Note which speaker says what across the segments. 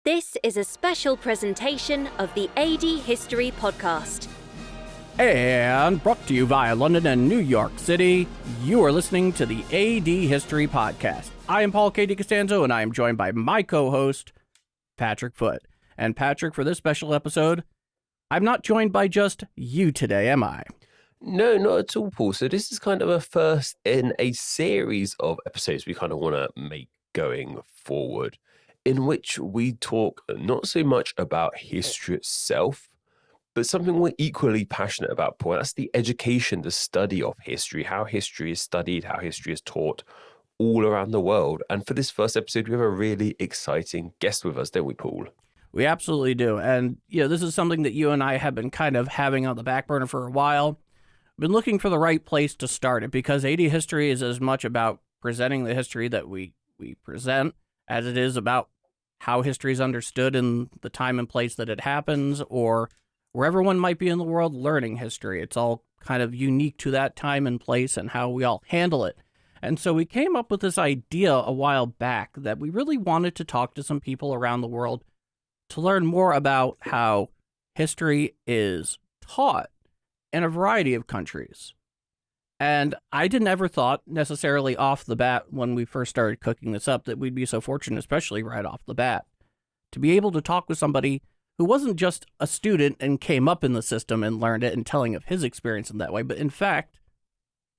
Speaker 1: This is a special presentation of the AD History Podcast.
Speaker 2: And brought to you via London and New York City, you are listening to the AD History Podcast. I am Paul K. DiCostanzo, and I am joined by my co-host, Patrick Foote. And Patrick, for this special episode, I'm not joined by just you today, am I?
Speaker 3: No, not at all, Paul. So this is kind of a first in a series of episodes we kind of want to make going forward, in which we talk not so much about history itself, but something we're equally passionate about, Paul. That's the education, the study of history, how history is studied, how history is taught all around the world. And for this first episode, we have a really exciting guest with us, don't we, Paul?
Speaker 2: We absolutely do. And, this is something that you and I have been kind of having on the back burner for a while. Been looking for the right place to start it, because AD history is as much about presenting the history that we present as it is about how history is understood in the time and place that it happens, or wherever one might be in the world learning history. It's all kind of unique to that time and place and how we all handle it. And so we came up with this idea a while back that we really wanted to talk to some people around the world to learn more about how history is taught in a variety of countries. And I didn't ever thought necessarily off the bat when we first started cooking this up that we'd be so fortunate, especially right off the bat, to be able to talk with somebody who wasn't just a student and came up in the system and learned it and telling of his experience in that way, but in fact,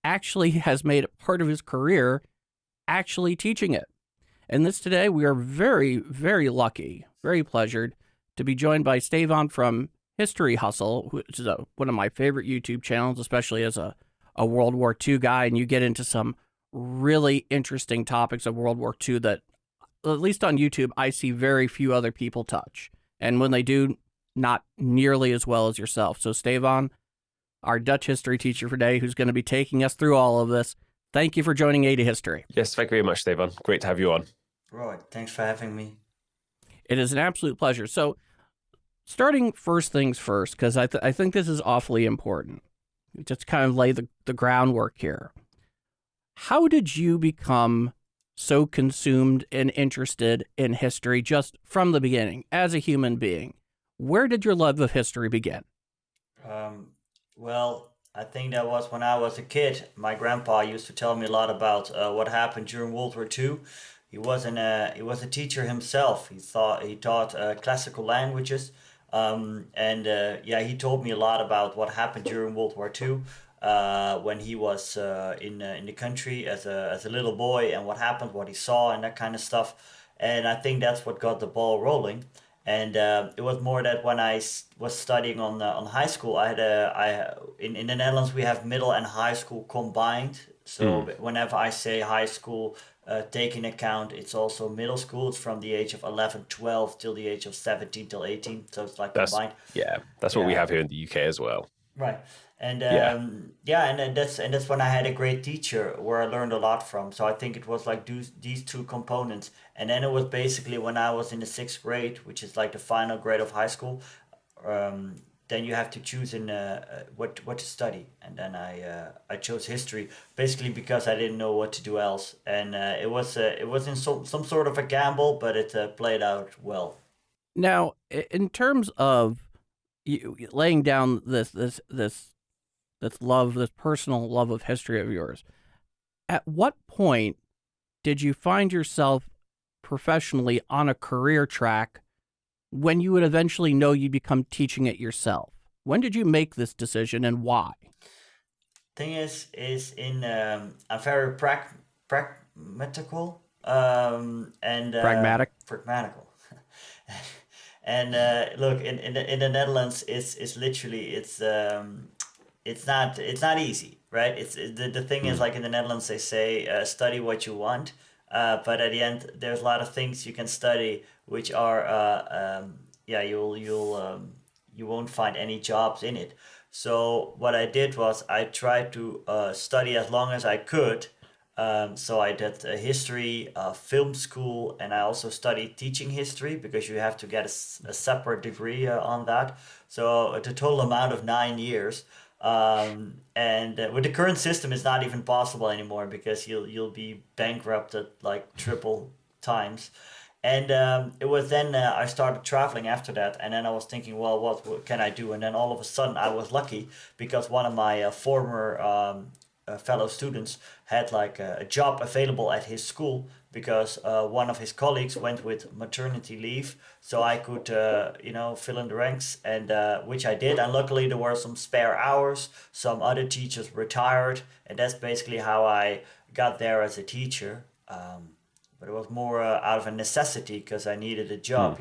Speaker 2: actually has made it part of his career actually teaching it. And this today, we are very, very lucky, very pleasured to be joined by Stavon from History Hustle, which is one of my favorite YouTube channels, especially as a World War II guy, and you get into some really interesting topics of World War II that, at least on YouTube, I see very few other people touch. And when they do, not nearly as well as yourself. So Stavon, our Dutch history teacher for today, who's going to be taking us through all of this, thank you for joining AD History.
Speaker 3: Yes, thank you very much, Stefan. Great to have you on.
Speaker 4: Right, thanks for having me.
Speaker 2: It is an absolute pleasure. So, starting first things first, because I think this is awfully important. Just kind of lay the groundwork here. How did you become so consumed and interested in history just from the beginning as a human being? Where did your love of history begin?
Speaker 4: Well, I think that was when I was a kid. My grandpa used to tell me a lot about what happened during World War II. He was a teacher himself. He taught classical languages. He told me a lot about what happened during World War II when he was in the country as a little boy, and what happened, what he saw, and that kind of stuff. And I think that's what got the ball rolling. And it was more that when I was studying on high school, in the Netherlands we have middle and high school combined. So whenever I say high school, take into account it's also middle school. It's from the age of 11, 12 till the age of 17 till 18. So it's like combined.
Speaker 3: That's what we have here in the UK as well.
Speaker 4: Right. And that's when I had a great teacher where I learned a lot from. So I think it was like these two components. And then it was basically when I was in the 6th grade, which is like the final grade of high school, then you have to choose what to study. And then I chose history, basically because I didn't know what to do else. And it was in some sort of a gamble, but it played out well.
Speaker 2: Now, in terms of you laying down this love, this personal love of history of yours, at what point did you find yourself professionally on a career track when you would eventually know you'd become teaching it yourself? When did you make this decision, and why?
Speaker 4: Thing is in I'm very pragmatical pragmatical. And look, in the Netherlands, it's literally it's not easy, right? It's the thing is, like in the Netherlands they say study what you want, but at the end there's a lot of things you can study which are you won't find any jobs in it. So what I did was I tried to study as long as I could. So I did history, film school, and I also studied teaching history because you have to get a separate degree on that. So the total amount of 9 years. And with the current system, it's not even possible anymore because you'll be bankrupted like triple times. And it was then I started traveling after that, and then I was thinking, well, what can I do? And then all of a sudden, I was lucky because one of my former fellow students had like a job available at his school because one of his colleagues went with maternity leave, so I could fill in the ranks, and which I did. And luckily, there were some spare hours. Some other teachers retired, and that's basically how I got there as a teacher. But it was more out of a necessity because I needed a job,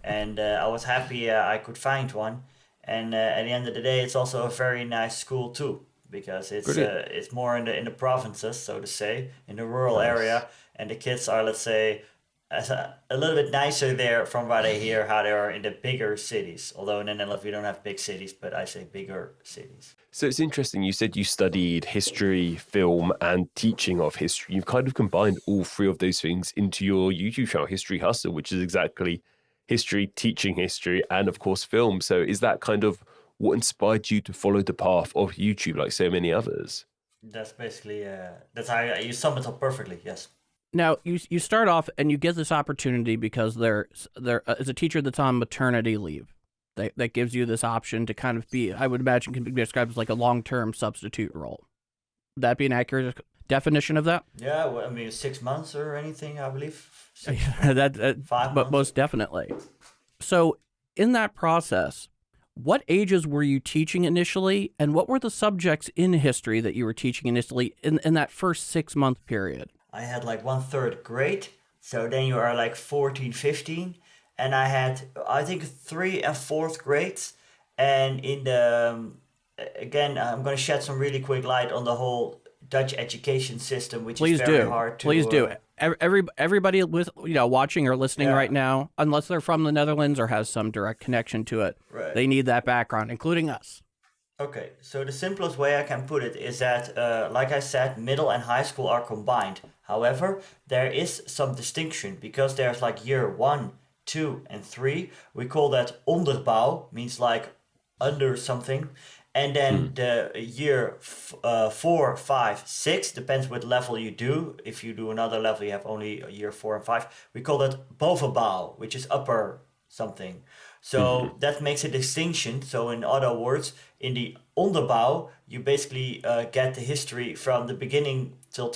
Speaker 4: and I was happy I could find one. And at the end of the day, it's also a very nice school too because it's more in the provinces, so to say, in the rural area, and the kids are, let's say, a little bit nicer there from what I hear how they are in the bigger cities. Although in the Netherlands we don't have big cities, but I say bigger cities.
Speaker 3: So it's interesting. You said you studied history, film, and teaching of history. You've kind of combined all three of those things into your YouTube channel, History Hustle, which is exactly history, teaching history, and of course, film. So is that kind of what inspired you to follow the path of YouTube, like so many others?
Speaker 4: That's basically that's how you sum it up perfectly. Yes.
Speaker 2: Now, you start off and you get this opportunity because there is a teacher that's on maternity leave. That gives you this option to kind of be, I would imagine, can be described as like a long-term substitute role. Would that be an accurate definition of that?
Speaker 4: Yeah, well, I mean, 6 months or anything, I believe.
Speaker 2: 5
Speaker 4: months.
Speaker 2: But most definitely. So in that process, what ages were you teaching initially, and what were the subjects in history that you were teaching initially in that first 6-month period?
Speaker 4: I had like 1/3 grade, so then you are like 14, 15. And I had, I think, 3 and 4th grades. And in the, again, I'm going to shed some really quick light on the whole Dutch education system, which is very hard to...
Speaker 2: Please do. Everybody with watching or listening right now, unless they're from the Netherlands or has some direct connection to it, they need that background, including us.
Speaker 4: Okay, so the simplest way I can put it is that, like I said, middle and high school are combined. However, there is some distinction because there's like year 1, 2, and 3. We call that onderbouw, means like under something. And then the year 4, 5, 6, depends what level you do. If you do another level, you have only year 4 and 5. We call that bovenbouw, which is upper something. So that makes a distinction. So in other words, in the onderbouw, you basically get the history from the beginning till,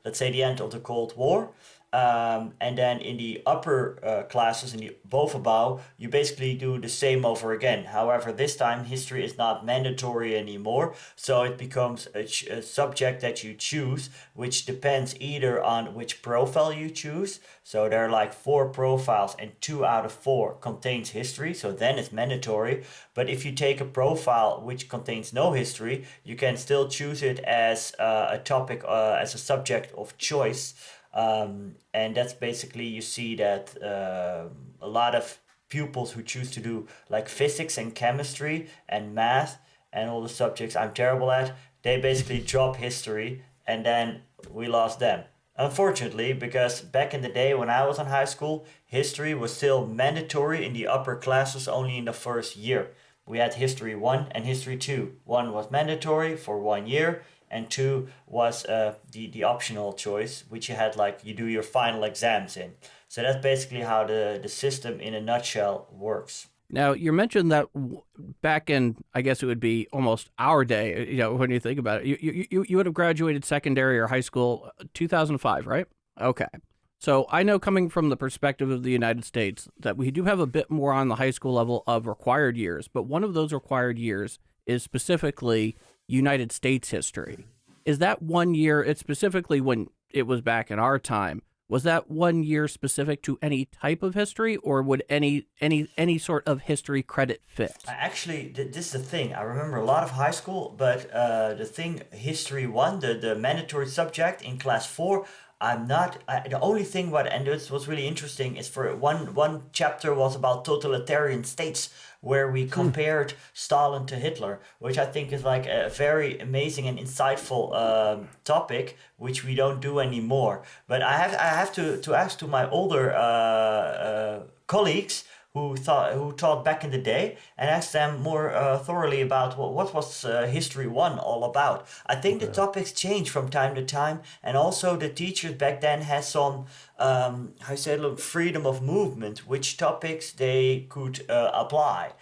Speaker 4: let's say, the end of the Cold War. And then in the upper classes, in the bovenbouw, you basically do the same over again. However, this time history is not mandatory anymore, so it becomes a subject that you choose, which depends either on which profile you choose. So there are like 4 profiles and 2 out of 4 contains history, so then it's mandatory. But if you take a profile which contains no history, you can still choose it as a topic, as a subject of choice. And that's basically, you see that a lot of pupils who choose to do like physics and chemistry and math and all the subjects I'm terrible at, they basically drop history, and then we lost them. Unfortunately, because back in the day when I was in high school, history was still mandatory in the upper classes only in the first year. We had history 1 and history 2. 1 was mandatory for 1 year, and 2 was the optional choice, which you had like you do your final exams in. So that's basically how the system in a nutshell works.
Speaker 2: Now, you mentioned that back in, I guess it would be almost our day, when you think about it, you would have graduated secondary or high school 2005, right? Okay. So I know, coming from the perspective of the United States, that we do have a bit more on the high school level of required years, but one of those required years is specifically United States history. Is that 1 year, it's specifically when it was back in our time, was that 1 year specific to any type of history, or would any sort of history credit fit?
Speaker 4: Actually, this is the thing. I remember a lot of high school, but the thing, history 1, the mandatory subject in class 4, the only thing and this was really interesting, is for one chapter was about totalitarian states, where we compared Stalin to Hitler, which I think is like a very amazing and insightful topic, which we don't do anymore. But I have to ask to my older colleagues who taught back in the day, and ask them more thoroughly about what was History 1 all about. I think the topics change from time to time, and also the teachers back then had some how you say, look, freedom of movement, which topics they could apply.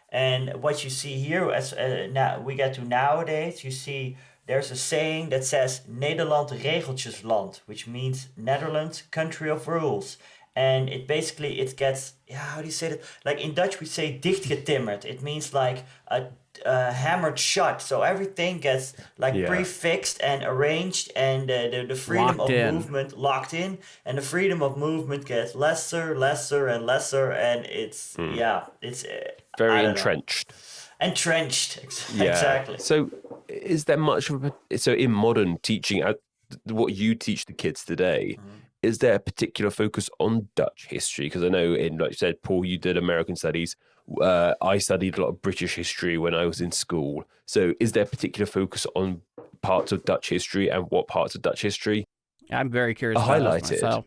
Speaker 4: And what you see here, as now we get to nowadays, you see there's a saying that says Nederland regeltjesland, which means Netherlands country of rules. And it basically, it gets, how do you say that? Like in Dutch we say dichtgetimmerd. It means like a hammered shut. So everything gets like prefixed and arranged, and the freedom of movement locked in, and the freedom of movement gets lesser and lesser, and it's it's
Speaker 3: very entrenched.
Speaker 4: Entrenched, exactly.
Speaker 3: So is there much of so in modern teaching, what you teach the kids today, is there a particular focus on Dutch history? Because I know, like you said, Paul, you did American studies. I studied a lot of British history when I was in school. So is there a particular focus on parts of Dutch history, and what parts of Dutch history
Speaker 2: I'm very curious
Speaker 3: are
Speaker 2: about
Speaker 3: highlighted?
Speaker 2: myself.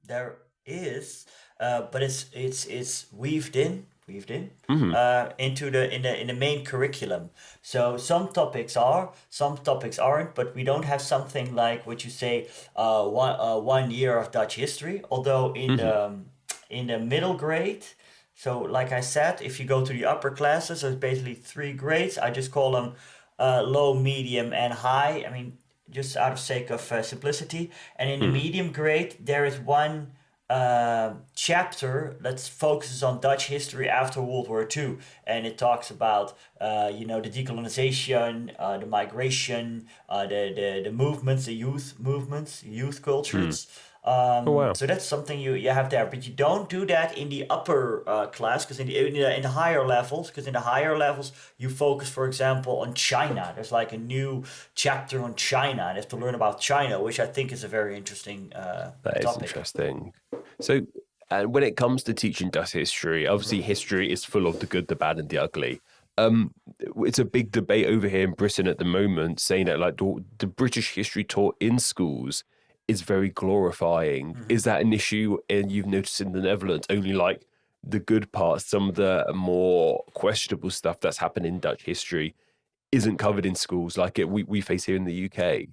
Speaker 4: There is, but it's weaved in into the main curriculum. So some topics are, some topics aren't, but we don't have something like what you say, 1 year of Dutch history. Although in the middle grade, so like I said, if you go to the upper classes, there's basically 3 grades. I just call them low, medium, and high. I mean, just out of sake of simplicity. And in the medium grade, there is one chapter that focuses on Dutch history after World War II, and it talks about the decolonization, the migration, the movements, the youth movements, youth cultures. So that's something you have there, but you don't do that in the upper class, because in the higher levels, you focus, for example, on China. There's like a new chapter on China, and you have to learn about China, which I think is a very interesting
Speaker 3: That is
Speaker 4: topic.
Speaker 3: interesting. So, and when it comes to teaching Dutch history, obviously history is full of the good, the bad, and the ugly. It's a big debate over here in Britain at the moment, saying that like the British history taught in schools is very glorifying. Is that an issue? And you've noticed in the Netherlands only like the good parts, some of the more questionable stuff that's happened in Dutch history isn't covered in schools like we face here in the UK?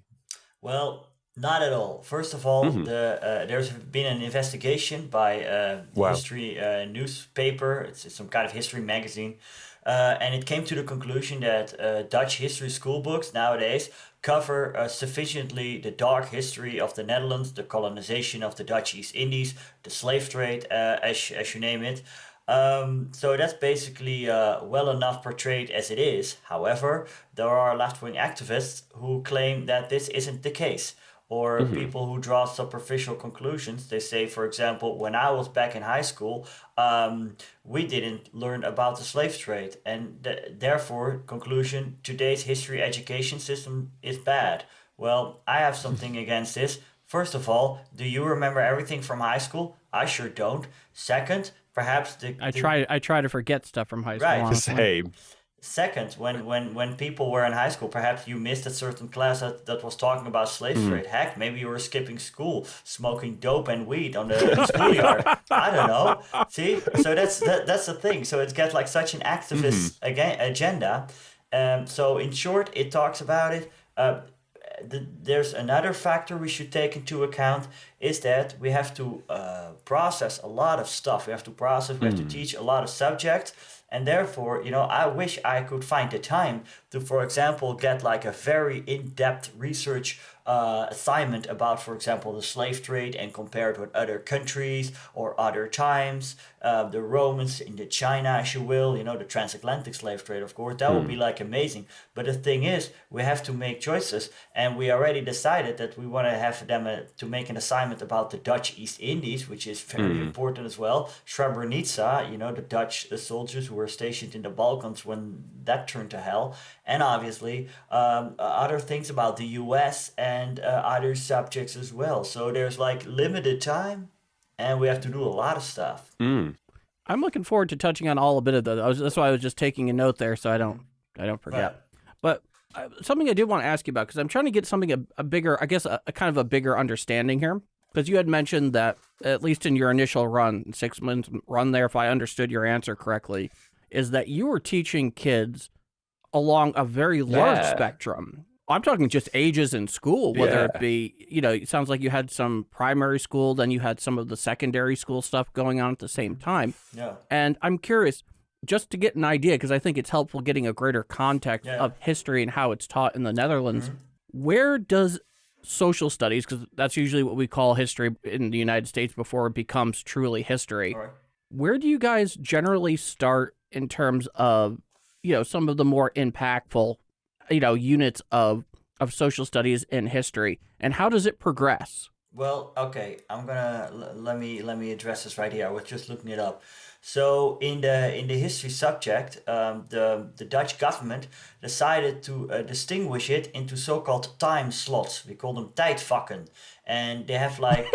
Speaker 4: Well, not at all. First of all, there's been an investigation by the history newspaper. It's some kind of history magazine. And it came to the conclusion that Dutch history school books nowadays cover sufficiently the dark history of the Netherlands, the colonization of the Dutch East Indies, the slave trade, as you name it. So that's basically well enough portrayed as it is. However, there are left-wing activists who claim that this isn't the case, or people who draw superficial conclusions. They say, for example, when I was back in high school, we didn't learn about the slave trade, and therefore, conclusion, today's history education system is bad. Well, I have something against this. First of all, do you remember everything from high school? I sure don't. Second, perhaps
Speaker 2: I try to forget stuff from high school.
Speaker 4: Right.
Speaker 2: Honestly.
Speaker 3: Same.
Speaker 4: Second, when people were in high school, perhaps you missed a certain class that was talking about slave trade. Heck, maybe you were skipping school, smoking dope and weed on the schoolyard. I don't know. See, so that's the thing. So it's got like such an activist agenda. So in short, it talks about it. There's another factor we should take into account, is that we have to process a lot of stuff. We have to teach a lot of subjects. And therefore, I wish I could find the time to, for example, get like a very in-depth research assignment about, for example, the slave trade and compare it with other countries or other times, the Romans into China, as you will, the transatlantic slave trade, of course. That would be like amazing. But the thing is, we have to make choices, and we already decided that we want to have them to make an assignment about the Dutch East Indies, which is very important as well. Srebrenica, the Dutch soldiers who were stationed in the Balkans when that turned to hell. And obviously other things about the US and other subjects as well. So there's like limited time, and we have to do a lot of stuff.
Speaker 2: I'm looking forward to touching on all a bit of those. That's why I was just taking a note there, so I don't forget.
Speaker 4: Right.
Speaker 2: But something I did want to ask you about, because I'm trying to get something a bigger, I guess, a kind of a bigger understanding here. Because you had mentioned that, at least in your initial run, 6 months run there, if I understood your answer correctly, is that you were teaching kids along a very large spectrum. I'm talking just ages in school, whether it be, it sounds like you had some primary school, then you had some of the secondary school stuff going on at the same time.
Speaker 4: Yeah.
Speaker 2: And I'm curious, just to get an idea, because I think it's helpful getting a greater context of history and how it's taught in the Netherlands, where does social studies, because that's usually what we call history in the United States before it becomes truly history, where do you guys generally start in terms of, some of the more impactful, units of social studies in history, and how does it progress?
Speaker 4: Well, okay, I'm gonna let me address this right here. I was just looking it up. So in the history subject, the Dutch government decided to distinguish it into so-called time slots. We call them tijdvakken, and they have like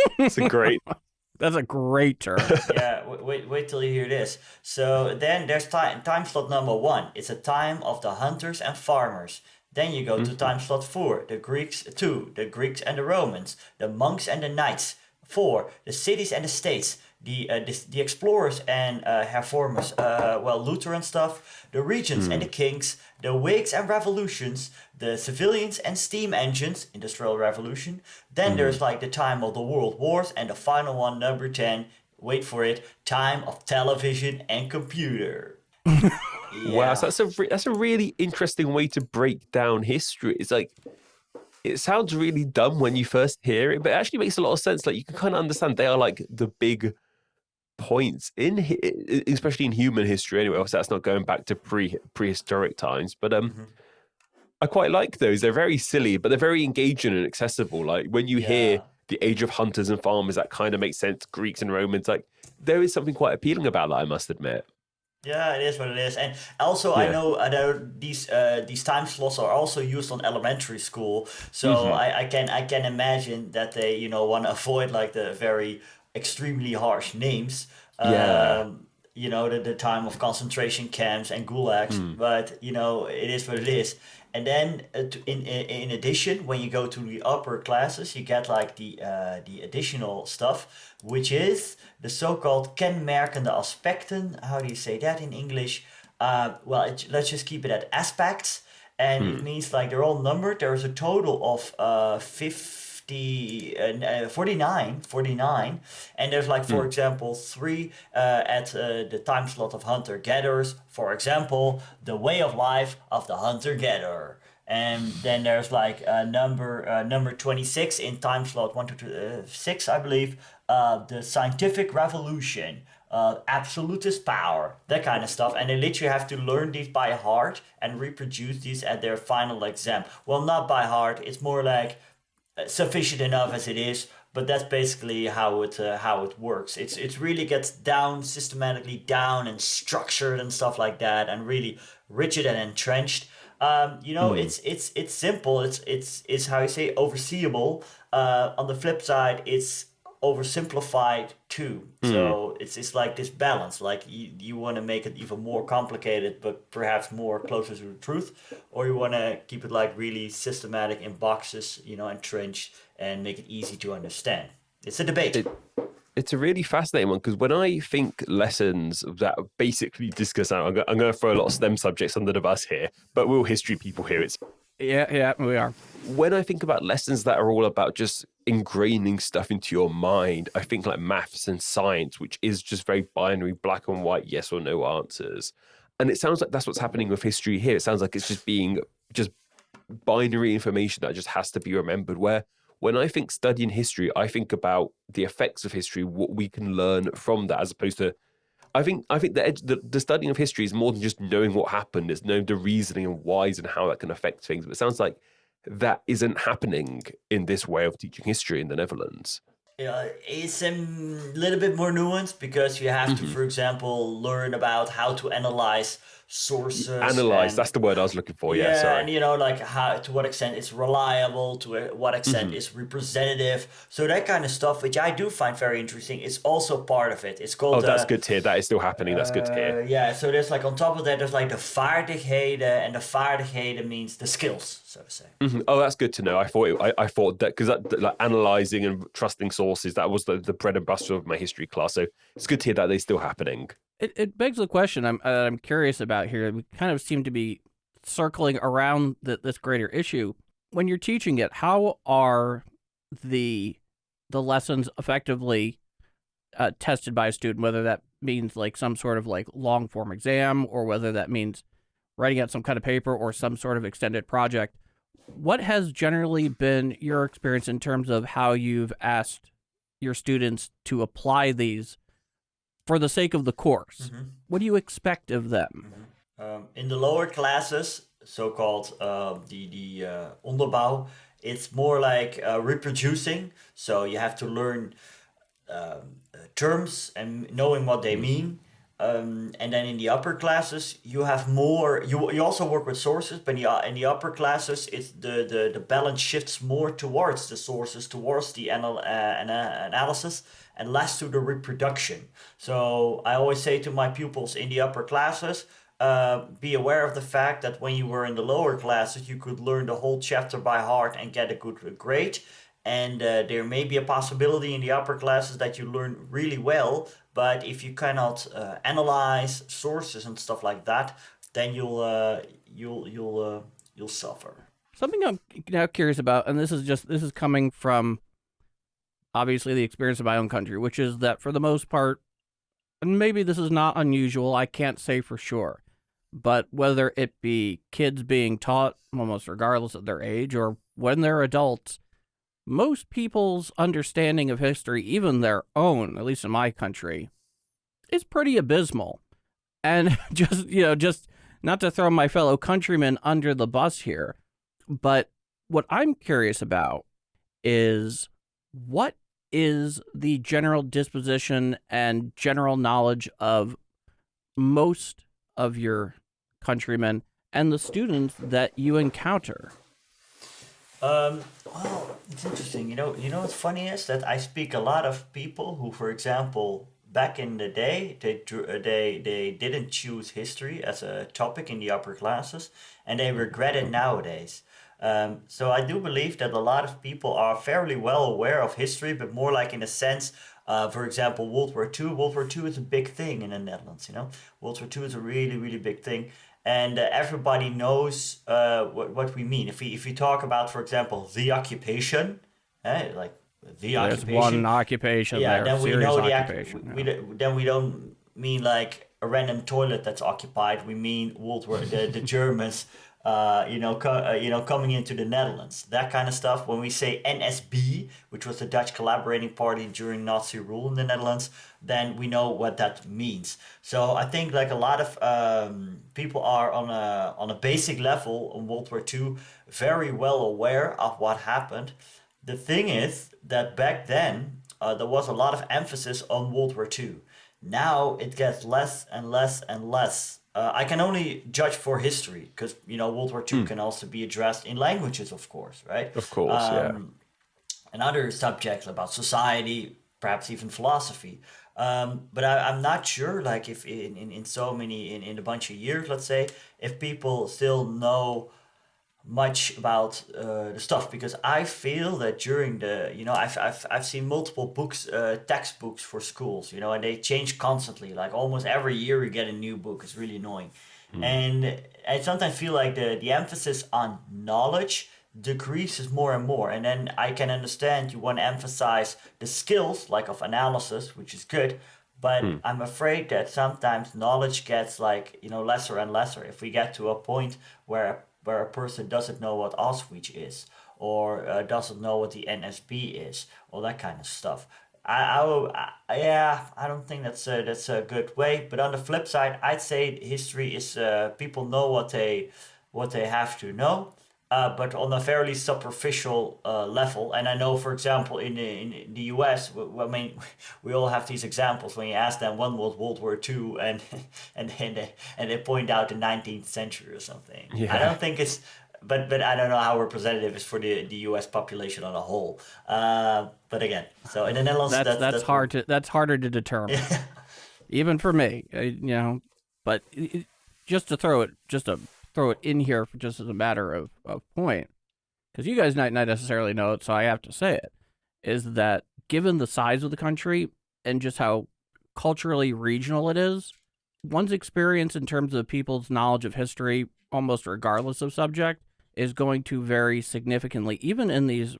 Speaker 3: That's a great
Speaker 2: term.
Speaker 4: yeah. Wait till you hear this. So then there's time slot number 1. It's a time of the hunters and farmers. Then you go to time slot 4, the Greeks 2, the Greeks and the Romans, the monks and the knights 4, the cities and the states, the explorers and hervormers, Lutheran stuff, the regents and the kings, the Whigs and revolutions, the civilians and steam engines, Industrial Revolution. Then there's like the time of the world wars, and the final one, number 10, wait for it, time of television and computer.
Speaker 3: Wow, so that's a really interesting way to break down history. It's like, it sounds really dumb when you first hear it, but it actually makes a lot of sense. Like, you can kind of understand they are like the big points especially in human history anyway. Obviously, that's not going back to prehistoric times, but I quite like those. They're very silly, but they're very engaging and accessible. Like, when you hear the age of hunters and farmers, that kind of makes sense. Greeks and Romans, like, there is something quite appealing about that, I must admit.
Speaker 4: Yeah, it is what it is, and also I know these time slots are also used on elementary school, so I can imagine that they want to avoid like the very extremely harsh names. The time of concentration camps and gulags, but it is what it is. And then in addition, when you go to the upper classes, you get like the additional stuff, which is the so-called kenmerkende aspecten. How do you say that in English? Let's just keep it at aspects. And it means like they're all numbered. There's a total of 49. And there's like, for example, 3 at the time slot of hunter-gatherers. For example, the way of life of the hunter-gatherer. And then there's like number 26 in time slot 1 to 6, I believe. The scientific revolution, absolutist power, that kind of stuff. And they literally have to learn these by heart and reproduce these at their final exam. Well, not by heart. It's more like sufficient enough as it is, but that's basically how it works. It's really gets down systematically down and structured and stuff like that, and really rigid and entrenched. It's simple. It's how you say, overseeable. On the flip side, it's oversimplified too. So it's like this balance. Like you want to make it even more complicated, but perhaps more closer to the truth, or you want to keep it like really systematic in boxes, entrenched, and make it easy to understand. It's a debate.
Speaker 3: It's a really fascinating one, because when I think lessons that basically discuss, I'm going to throw a lot of STEM subjects under the bus here, but we're all history people here.
Speaker 2: Yeah, we are.
Speaker 3: When I think about lessons that are all about just ingraining stuff into your mind, I think like maths and science, which is just very binary, black and white, yes or no answers. And it sounds like that's what's happening with history here. It sounds like it's just being just binary information that just has to be remembered, where when I think studying history, I think about the effects of history, what we can learn from that, as opposed to, I think the studying of history is more than just knowing what happened. It's knowing the reasoning and whys and how that can affect things. But it sounds like that isn't happening in this way of teaching history in the Netherlands.
Speaker 4: It's a little bit more nuanced, because you have to, for example, learn about how to analyze sources.
Speaker 3: Analyze.
Speaker 4: And,
Speaker 3: that's the word I was looking for. Yeah, sorry.
Speaker 4: and like how, to what extent it's reliable, to what extent it's representative. So that kind of stuff, which I do find very interesting, is also part of it. It's called.
Speaker 3: Oh, that's good to hear. That is still happening. That's good to hear.
Speaker 4: Yeah. So there's like on top of that, there's like the vaardigheden, and the vaardigheden means the skills, so to say.
Speaker 3: Oh, that's good to know. I thought that because like analyzing and trusting sources, that was the bread and butter of my history class. So it's good to hear that they're still happening.
Speaker 2: It begs the question I'm curious about here. We kind of seem to be circling around this greater issue. When you're teaching it, how are the lessons effectively tested by a student? Whether that means like some sort of like long form exam, or whether that means writing out some kind of paper or some sort of extended project. What has generally been your experience in terms of how you've asked your students to apply these for the sake of the course? What do you expect of them?
Speaker 4: In the lower classes, so-called the onderbouw, it's more like reproducing. So you have to learn terms and knowing what they mean. And then in the upper classes, you have more. You also work with sources, but in the upper classes, it's the balance shifts more towards the sources, towards the analysis, and less to the reproduction. So I always say to my pupils in the upper classes, be aware of the fact that when you were in the lower classes, you could learn the whole chapter by heart and get a good grade. And there may be a possibility in the upper classes that you learn really well, but if you cannot analyze sources and stuff like that, then you'll suffer.
Speaker 2: Something I'm now curious about, and this is coming from obviously the experience of my own country, which is that for the most part, and maybe this is not unusual, I can't say for sure, but whether it be kids being taught almost regardless of their age or when they're adults, most people's understanding of history, even their own, at least in my country, is pretty abysmal. And just not to throw my fellow countrymen under the bus here, but what I'm curious about is what is the general disposition and general knowledge of most of your countrymen and the students that you encounter?
Speaker 4: Well, it's interesting. You know what's funny is that I speak a lot of people who, for example, back in the day, they didn't choose history as a topic in the upper classes, and they regret it nowadays. So I do believe that a lot of people are fairly well aware of history, but more like in a sense, for example, World War II. World War II is a big thing in the Netherlands. World War II is a really, really big thing. And everybody knows what we mean. If we talk about, for example, the occupation, like the
Speaker 2: There's
Speaker 4: occupation.
Speaker 2: one occupation there,
Speaker 4: Then we
Speaker 2: serious
Speaker 4: know
Speaker 2: occupation.
Speaker 4: then we don't mean like a random toilet that's occupied. We mean World War the Germans, coming into the Netherlands. That kind of stuff. When we say NSB, which was the Dutch collaborating party during Nazi rule in the Netherlands, then we know what that means. So I think like a lot of people are on a basic level on World War II very well aware of what happened. The thing is that back then there was a lot of emphasis on World War II. Now it gets less and less and less. I can only judge for history because World War II can also be addressed in languages, of course, right?
Speaker 3: Of course, yeah.
Speaker 4: And other subjects about society, perhaps even philosophy. But I'm not sure, like if in so many in a bunch of years, let's say, if people still know much about the stuff, because I feel that during the I've seen multiple books, textbooks for schools, and they change constantly. Like almost every year we get a new book. It's really annoying, and I sometimes feel like the emphasis on knowledge decreases more and more. And then I can understand you want to emphasize the skills like of analysis, which is good. But I'm afraid that sometimes knowledge gets lesser and lesser. If we get to a point where a person doesn't know what Auschwitz is, or doesn't know what the NSB is, all that kind of stuff. I don't think that's a good way. But on the flip side, I'd say history is people know what they have to know, but on a fairly superficial level. And I know, for example, in the US, I mean, we all have these examples when you ask them when was World War II, and and they point out the 19th century or something. I
Speaker 3: Yeah.
Speaker 4: don't think it's, but I don't know how representative it's for the U.S. population on a whole. But again, so in the Netherlands,
Speaker 2: That's harder to determine, even for me. But just to throw it in here for just as a matter of point, because you guys might not necessarily know it, so I have to say it, is that given the size of the country and just how culturally regional it is, one's experience in terms of people's knowledge of history, almost regardless of subject, is going to vary significantly. Even in these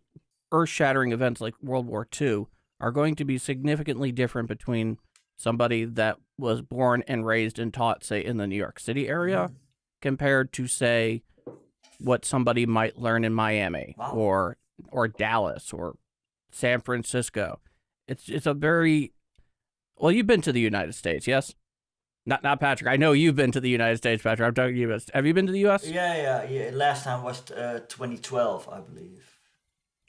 Speaker 2: earth-shattering events like World War II, are going to be significantly different between somebody that was born and raised and taught, say, in the New York City area, compared to, say, what somebody might learn in Miami or Dallas or San Francisco. It's a very well. You've been to the United States, yes? Not Patrick. I know you've been to the United States, Patrick. I'm talking to you. Have you been to the U.S.?
Speaker 4: Yeah. Last time was 2012, I believe.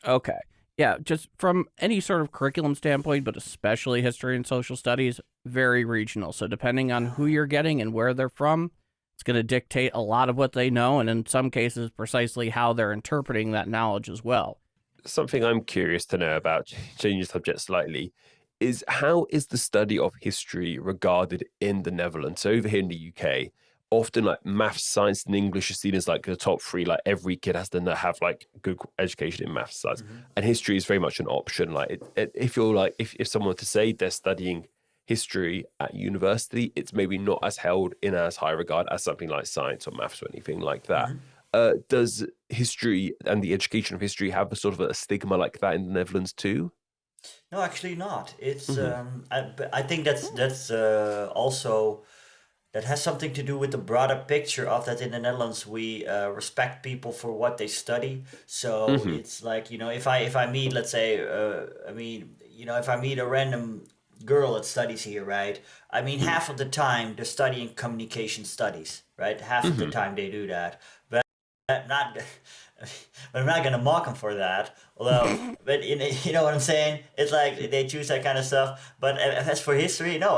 Speaker 2: Okay. Yeah, just from any sort of curriculum standpoint, but especially history and social studies, very regional. So depending on who you're getting and where they're from, it's going to dictate a lot of what they know, and in some cases, precisely how they're interpreting that knowledge as well.
Speaker 3: Something I'm curious to know about, changing the subject slightly, is how is the study of history regarded in the Netherlands? So over here in the UK, often like maths, science, and English are seen as like the top three. Like every kid has to have like good education in maths, science, and history is very much an option. Like if you're like if someone were to say they're studying history at university, it's maybe not as held in as high regard as something like science or maths or anything like that. Does history and the education of history have a sort of a stigma like that in the Netherlands too?
Speaker 4: No, actually not. It's I think that's also that has something to do with the broader picture of that in the Netherlands we respect people for what they study. So it's like if I meet, let's say if I meet a random girl that studies here, right? I mean half of the time they're studying communication studies, right? Half of the time they do that, but not. But I'm not gonna mock them for that. Although, but you know what I'm saying? It's like they choose that kind of stuff. But as for history, no.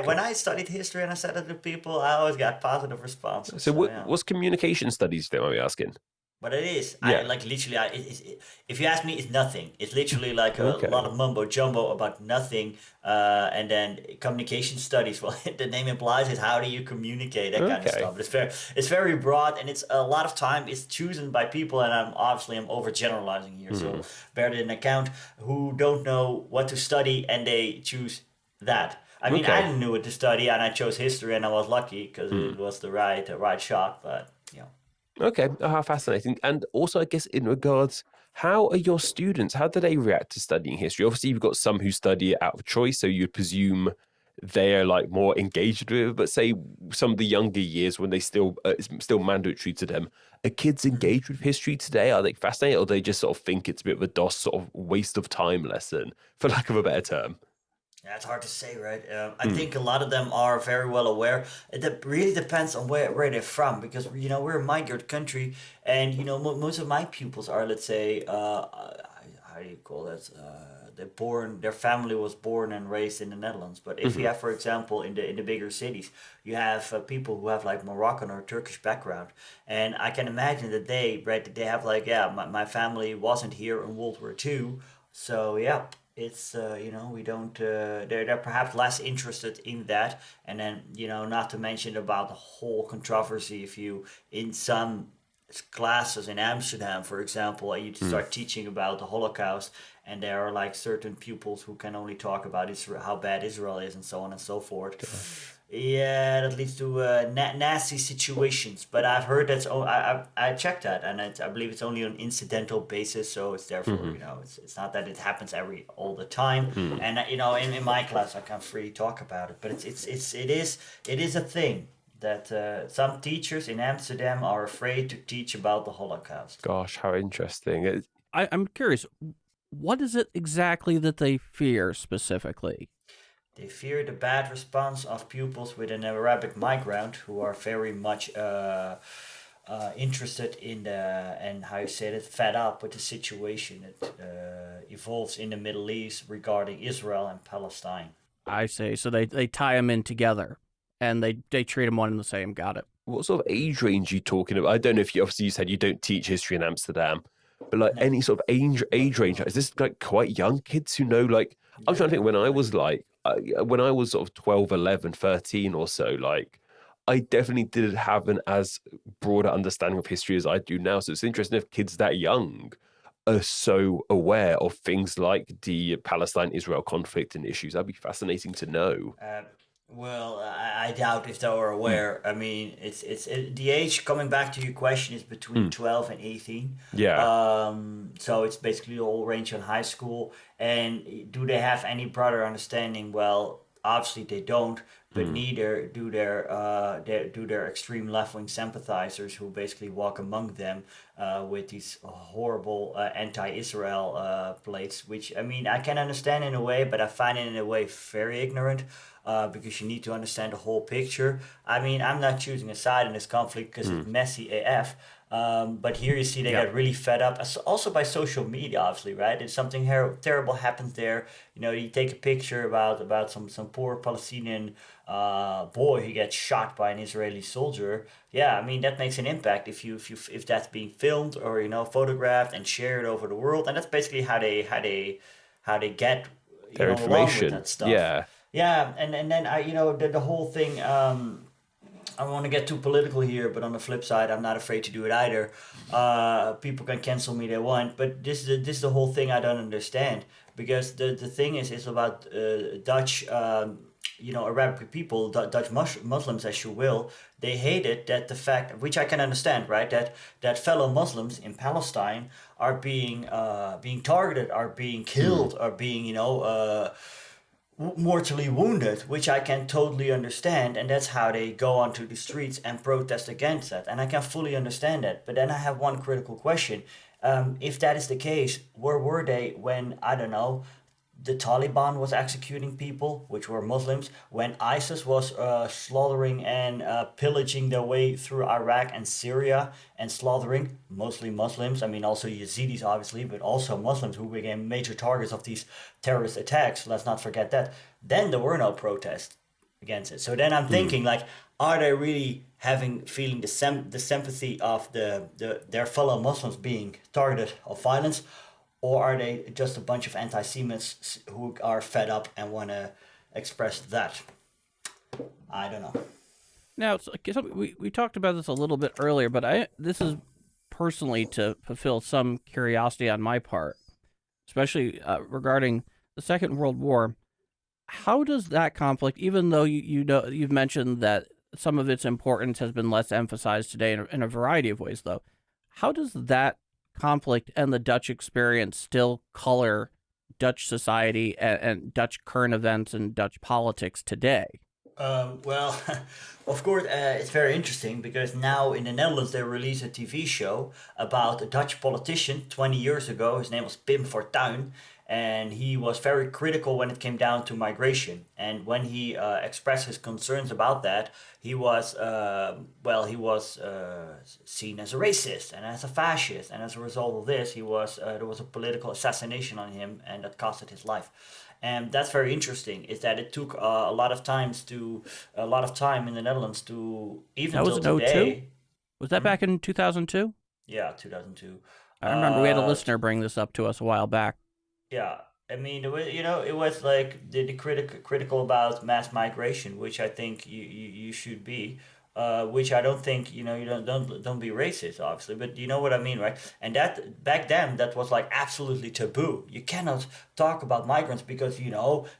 Speaker 4: When I studied history and I said it to people, I always got positive responses.
Speaker 3: So
Speaker 4: Yeah.
Speaker 3: what's communication studies, if I'm asking?
Speaker 4: But it is.
Speaker 3: Yeah.
Speaker 4: I like literally. If you ask me, it's nothing. It's literally like a lot of mumbo jumbo about nothing. And then communication studies. Well, the name implies is how do you communicate that kind of stuff. But it's very broad, and it's a lot of time. It's chosen by people, and I'm overgeneralizing here. So bear it in account who don't know what to study, and they choose that. I mean, I didn't know what to study, and I chose history, and I was lucky because it was the right shot. But
Speaker 3: Okay, how fascinating. And also, I guess, in regards, how are your students? How do they react to studying history? Obviously, you've got some who study it out of choice, so you'd presume they're like more engaged with it. But say some of the younger years when it's still mandatory to them, are kids engaged with history today? Are they fascinated, or do they just sort of think it's a bit of a DOS sort of waste of time lesson, for lack of a better term?
Speaker 4: Yeah, it's hard to say, right? I think a lot of them are very well aware. It really depends on where they're from, because we're a migrant country, and most of my pupils are, let's say, how do you call that? Their family was born and raised in the Netherlands. But if you have, for example, in the bigger cities, you have people who have like Moroccan or Turkish background, and I can imagine that they have like, my family wasn't here in World War II, so yeah. It's we don't they're perhaps less interested in that, and then not to mention about the whole controversy if you in some classes in Amsterdam, for example, and you start teaching about the Holocaust, and there are like certain pupils who can only talk about Israel, how bad Israel is, and so on and so forth. Yeah, that leads to nasty situations. But I've heard I checked that, and I believe it's only on incidental basis. So it's therefore it's not that it happens all the time. And in my class I can freely talk about it. But it is a thing that some teachers in Amsterdam are afraid to teach about the Holocaust.
Speaker 3: Gosh, how interesting!
Speaker 2: I'm curious, what is it exactly that they fear specifically?
Speaker 4: They fear the bad response of pupils with an Arabic background who are very much interested in and how you said it, fed up with the situation that evolves in the Middle East regarding Israel and Palestine.
Speaker 2: I see. So they tie them in together, and they treat them one and the same. Got it.
Speaker 3: What sort of age range are you talking about? I don't know if you said you don't teach history in Amsterdam, but like any sort of age range, is this like quite young kids who know, like, I'm trying to think when I was sort of 12, 11, 13 or so, like, I definitely didn't have an as broad understanding of history as I do now. So it's interesting if kids that young are so aware of things like the Palestine-Israel conflict and issues. That'd be fascinating to know.
Speaker 4: Well, I doubt if they were aware. I mean, the age, coming back to your question, is between 12 and 18.
Speaker 3: Yeah.
Speaker 4: So it's basically all range on high school. And do they have any broader understanding? Well, obviously they don't, but neither do their extreme left-wing sympathizers who basically walk among them with these horrible anti-Israel plates, which, I mean, I can understand in a way, but I find it in a way very ignorant. Because you need to understand the whole picture. I mean, I'm not choosing a side in this conflict because it's messy AF. But here you see they get really fed up, also by social media, obviously, right? If something terrible happens there, you know, you take a picture about some poor Palestinian boy who gets shot by an Israeli soldier. Yeah, I mean, that makes an impact if that's being filmed or, you know, photographed and shared over the world. And that's basically how they get, you
Speaker 3: Their
Speaker 4: know, along with
Speaker 3: information.
Speaker 4: that stuff.
Speaker 3: Yeah.
Speaker 4: Yeah, and then I, you know, the whole thing. I don't want to get too political here, but on the flip side, I'm not afraid to do it either. People can cancel me they want, but this is the whole thing I don't understand, because the thing is about Dutch. You know, Arabic people, Dutch Muslims, as you will, they hated that the fact, which I can understand, right? That fellow Muslims in Palestine are being targeted, are being killed, are being, you know, mortally wounded, which I can totally understand, and that's how they go onto the streets and protest against that, and I can fully understand that. But then I have one critical question: if that is the case, where were they when, I don't know, the Taliban was executing people, which were Muslims, when ISIS was slaughtering and pillaging their way through Iraq and Syria and slaughtering mostly Muslims? I mean, also Yazidis, obviously, but also Muslims who became major targets of these terrorist attacks. Let's not forget that. Then there were no protests against it. So then I'm thinking, like, are they really feeling the sympathy of their fellow Muslims being targeted of violence? Or are they just a bunch of anti-Semites who are fed up and want to express that? I don't know.
Speaker 2: Now, it's like, we talked about this a little bit earlier, but this is personally to fulfill some curiosity on my part, especially regarding the Second World War. How does that conflict, even though you know you've mentioned that some of its importance has been less emphasized today in a variety of ways, though, how does that conflict and the Dutch experience still color Dutch society and Dutch current events and Dutch politics today?
Speaker 4: Well, of course, it's very interesting because now in the Netherlands they release a TV show about a Dutch politician 20 years ago. His name was Pim Fortuyn, and he was very critical when it came down to migration. And when he expressed his concerns about that, he was seen as a racist and as a fascist. And as a result of this, there was a political assassination on him, and that costed his life. And that's very interesting. Is that it took a lot of time in the Netherlands to even
Speaker 2: That was
Speaker 4: till
Speaker 2: in
Speaker 4: today.
Speaker 2: 02? Was that back in 2002?
Speaker 4: Yeah, 2002.
Speaker 2: I remember we had a listener bring this up to us a while back.
Speaker 4: Yeah, I mean, it was like the critical about mass migration, which I think you should be, which I don't think, you don't be racist, obviously, but you know what I mean, right? And that back then that was like absolutely taboo. You cannot talk about migrants because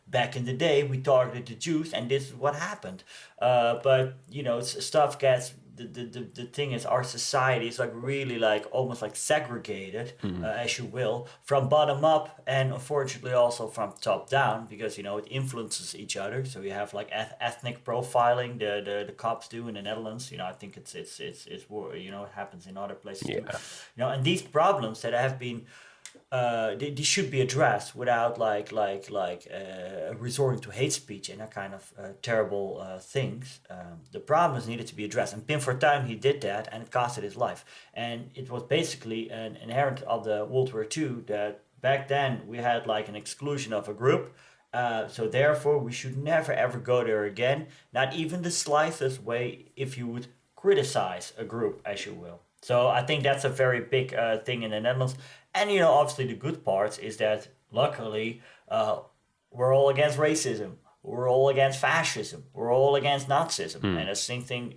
Speaker 4: back in the day we targeted the Jews and this is what happened. But stuff gets. The thing is, our society is like really like almost like segregated, as you will, from bottom up and unfortunately also from top down, because it influences each other. So you have like ethnic profiling, the cops do in the Netherlands. I think it happens in other places too. And these problems that have been they should be addressed without resorting to hate speech and that kind of terrible things. The problems needed to be addressed, and Pim Fortuyn, he did that, and it costed his life. And it was basically an inherent of the World War II that back then we had like an exclusion of a group. So therefore, we should never ever go there again, not even the slightest way if you would criticize a group, as you will. So I think that's a very big thing in the Netherlands. And, obviously the good part is that luckily we're all against racism. We're all against fascism. We're all against Nazism. And that's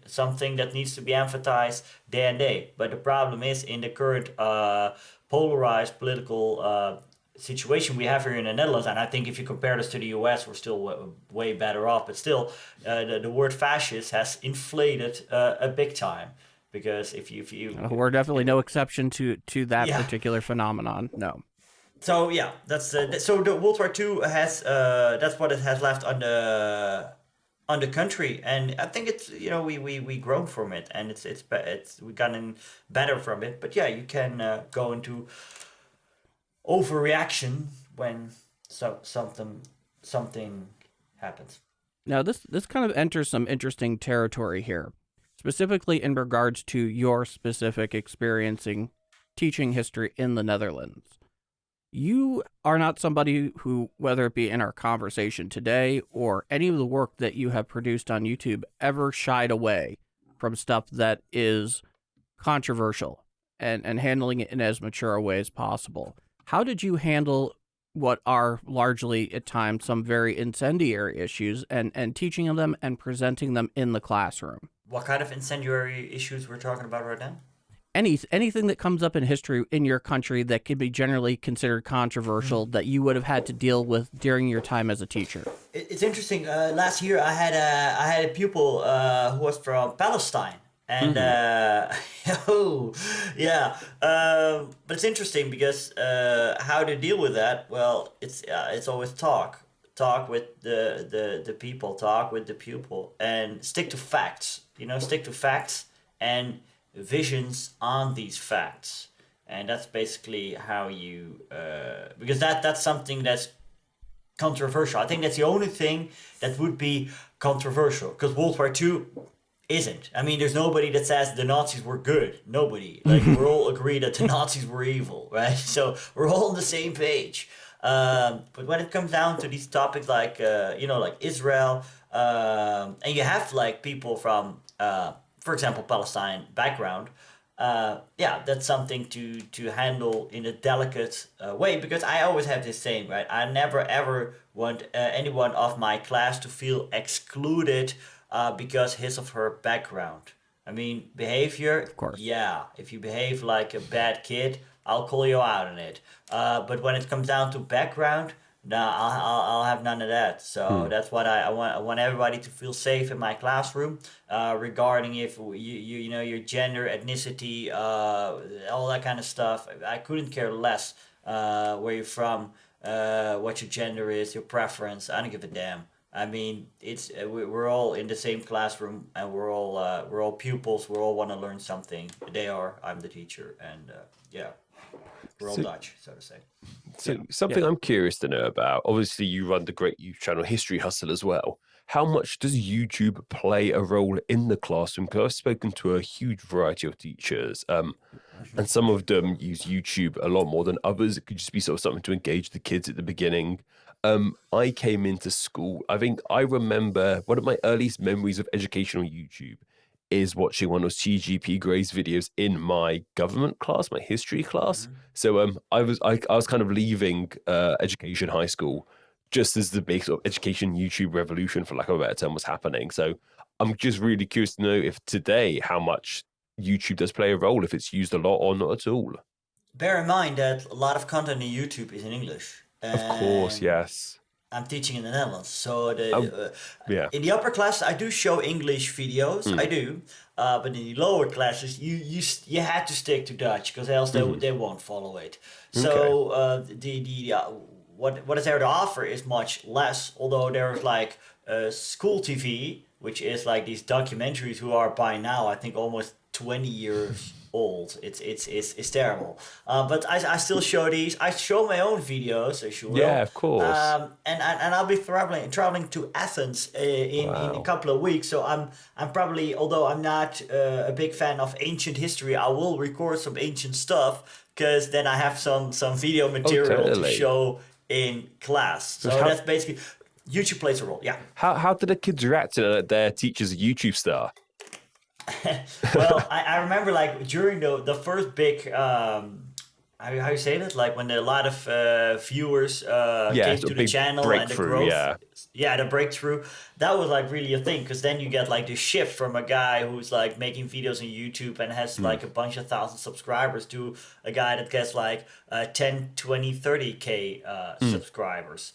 Speaker 4: something that needs to be emphasized day and day. But the problem is in the current polarized political situation we have here in the Netherlands, and I think if you compare this to the US, we're still way better off. But still, the word fascist has inflated a big time. Because if you
Speaker 2: we're definitely no exception to that particular phenomenon. No.
Speaker 4: So yeah, that's so the World War II has that's what it has left on the country, and I think it's we grown from it, and it's we gotten better from it. But yeah, you can go into overreaction when something happens.
Speaker 2: Now this kind of enters some interesting territory here. Specifically in regards to your specific experiencing teaching history in the Netherlands. You are not somebody who, whether it be in our conversation today or any of the work that you have produced on YouTube, ever shied away from stuff that is controversial and handling it in as mature a way as possible. How did you handle what are largely at times some very incendiary issues and teaching them and presenting them in the classroom?
Speaker 4: What kind of incendiary issues we're talking about right now?
Speaker 2: Anything that comes up in history in your country that could be generally considered controversial that you would have had to deal with during your time as a teacher.
Speaker 4: It's interesting. Last year I had a pupil who was from Palestine, and but it's interesting because how to deal with that? Well, it's always talk with the people, talk with the pupil, and stick to facts. Stick to facts and visions on these facts, and that's basically how you because that's something that's controversial. I think that's the only thing that would be controversial, because World War II isn't. I mean, there's nobody that says the Nazis were good. Nobody. Like, we're all agree that the Nazis were evil, right? So we're all on the same page. But when it comes down to these topics like like Israel, and you have like people from for example, Palestine background, that's something to handle in a delicate way, because I always have this saying, right? I never ever want anyone of my class to feel excluded because his or her background. I mean, behavior,
Speaker 2: of course.
Speaker 4: Yeah, if you behave like a bad kid, I'll call you out on it. But when it comes down to background, no, I'll have none of that. So that's what I want. I want everybody to feel safe in my classroom, regarding if you know your gender, ethnicity, all that kind of stuff. I couldn't care less where you're from, what your gender is, your preference. I don't give a damn. I mean, it's we're all in the same classroom, and we're all pupils. We all want to learn something. I'm the teacher, and we're all Dutch, so to say.
Speaker 3: So something I'm curious to know about, obviously you run the great YouTube channel History Hustle as well. How much does YouTube play a role in the classroom? Because I've spoken to a huge variety of teachers, and some of them use YouTube a lot more than others. It could just be sort of something to engage the kids at the beginning. I came into school, I think I remember one of my earliest memories of education on YouTube is watching one of CGP Gray's videos in my government class, my history class. So I was kind of leaving education high school just as the big sort of education YouTube revolution, for lack of a better term, was happening. So I'm just really curious to know if today how much YouTube does play a role, if it's used a lot or not at all.
Speaker 4: Bear in mind that a lot of content on YouTube is in English.
Speaker 3: Of course, yes.
Speaker 4: I'm teaching in the Netherlands, so in the upper class I do show English videos. I do, but in the lower classes you had to stick to Dutch, because else they won't follow it. So what is there to offer is much less. Although there's like school TV, which is like these documentaries who are by now I think almost 20 years old. It's terrible. But I still show these. I show my own videos, as you will.
Speaker 3: Yeah, of course.
Speaker 4: And I'll be traveling to Athens in a couple of weeks. So I'm probably, although I'm not a big fan of ancient history, I will record some ancient stuff because then I have some video material to
Speaker 3: totally.
Speaker 4: show in class. So that's basically YouTube plays a role. Yeah.
Speaker 3: How did the kids react to their teacher's a YouTube star?
Speaker 4: Well, I remember like during the first big how you say that, like when a lot of viewers came to the channel and the growth, the breakthrough, that was like really a thing, because then you get like the shift from a guy who's like making videos on YouTube and has like a bunch of thousand subscribers to a guy that gets like 10, 20, 30k subscribers.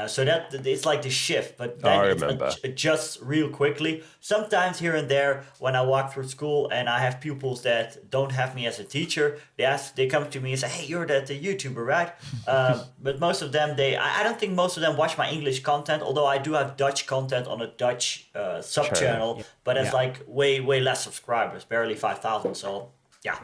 Speaker 4: So that it's like the shift, but then it adjusts real quickly. Sometimes here and there, when I walk through school and I have pupils that don't have me as a teacher, they come to me and say, "Hey, you're the YouTuber, right?" But most of them, I don't think most of them watch my English content. Although I do have Dutch content on a Dutch sub channel, but it's like way less subscribers, barely 5,000. So yeah.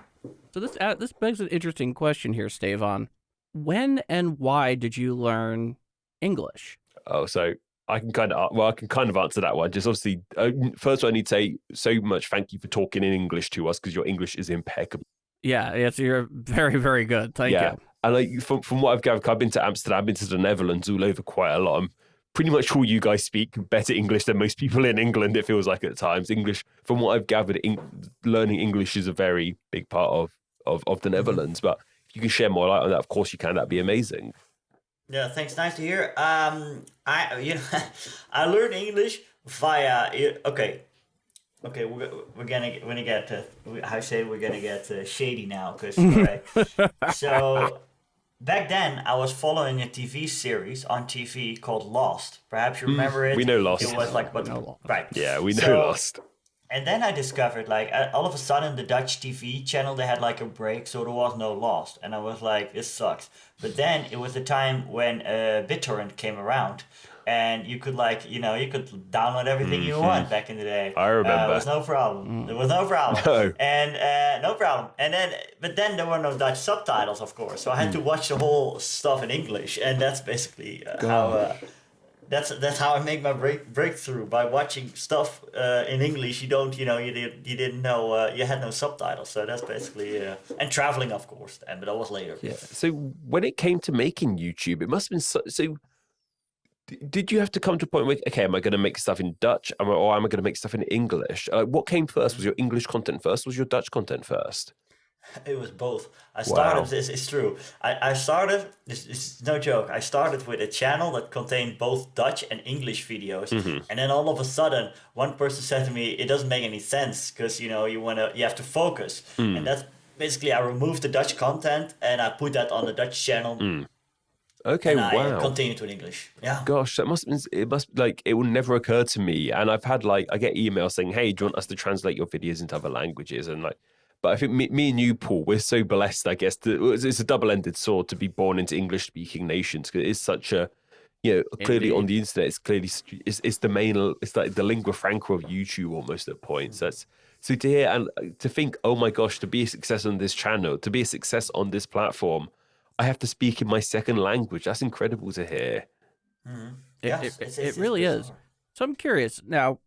Speaker 2: So this begs an interesting question here, Stavon. When and why did you learn English?
Speaker 3: Oh, so I can kind of answer that one. Just obviously, first I need to say so much thank you for talking in English to us, because your English is impeccable.
Speaker 2: Yeah, you're very, very good. Thank you.
Speaker 3: And like from what I've gathered, I've been to Amsterdam, I've been to the Netherlands, all over quite a lot. I'm pretty much sure you guys speak better English than most people in England, it feels like at times. English, from what I've gathered, learning English is a very big part of the Netherlands. But if you can share more light on that, of course you can. That'd be amazing.
Speaker 4: Yeah, thanks. Nice to hear. I learned English via okay. We're gonna get we're gonna get shady now, because so back then I was following a TV series on TV called Lost. Perhaps you remember it.
Speaker 3: We know Lost.
Speaker 4: It was like right.
Speaker 3: Yeah, we know Lost.
Speaker 4: And then I discovered, like, all of a sudden, the Dutch TV channel, they had, like, a break, so there was no Lost. And I was like, this sucks. But then it was the time when BitTorrent came around. And you could, like, you could download everything you want back in the day.
Speaker 3: I remember.
Speaker 4: There was no problem. There was no problem.
Speaker 3: No.
Speaker 4: And no problem. But then there were no Dutch subtitles, of course. So I had to watch the whole stuff in English. And that's basically how... That's how I make my breakthrough, by watching stuff in English. You didn't know you had no subtitles, so that's basically and traveling, of course, but that was later.
Speaker 3: Yeah. So when it came to making YouTube, it must have been so. Did you have to come to a point where, okay, am I going to make stuff in Dutch, or am I going to make stuff in English? What came first? Was your English content first? Was your Dutch content first?
Speaker 4: It was both. I started, it's true. I started, it's no joke, I started with a channel that contained both Dutch and English videos. And then all of a sudden, one person said to me, it doesn't make any sense, because, you have to focus. And that's basically, I removed the Dutch content and I put that on the Dutch channel.
Speaker 3: Okay,
Speaker 4: and
Speaker 3: wow.
Speaker 4: I continued with English. Yeah.
Speaker 3: Gosh, it will never occur to me. And I've had I get emails saying, hey, do you want us to translate your videos into other languages? And but I think me and you, Paul, we're so blessed, I guess. It's a double-ended sword to be born into English-speaking nations, because it is such a, clearly on the internet, it's the main, it's like the lingua franca of YouTube almost at points. So to hear and to think, oh my gosh, to be a success on this channel, to be a success on this platform, I have to speak in my second language. That's incredible to hear.
Speaker 2: It really is. So I'm curious now,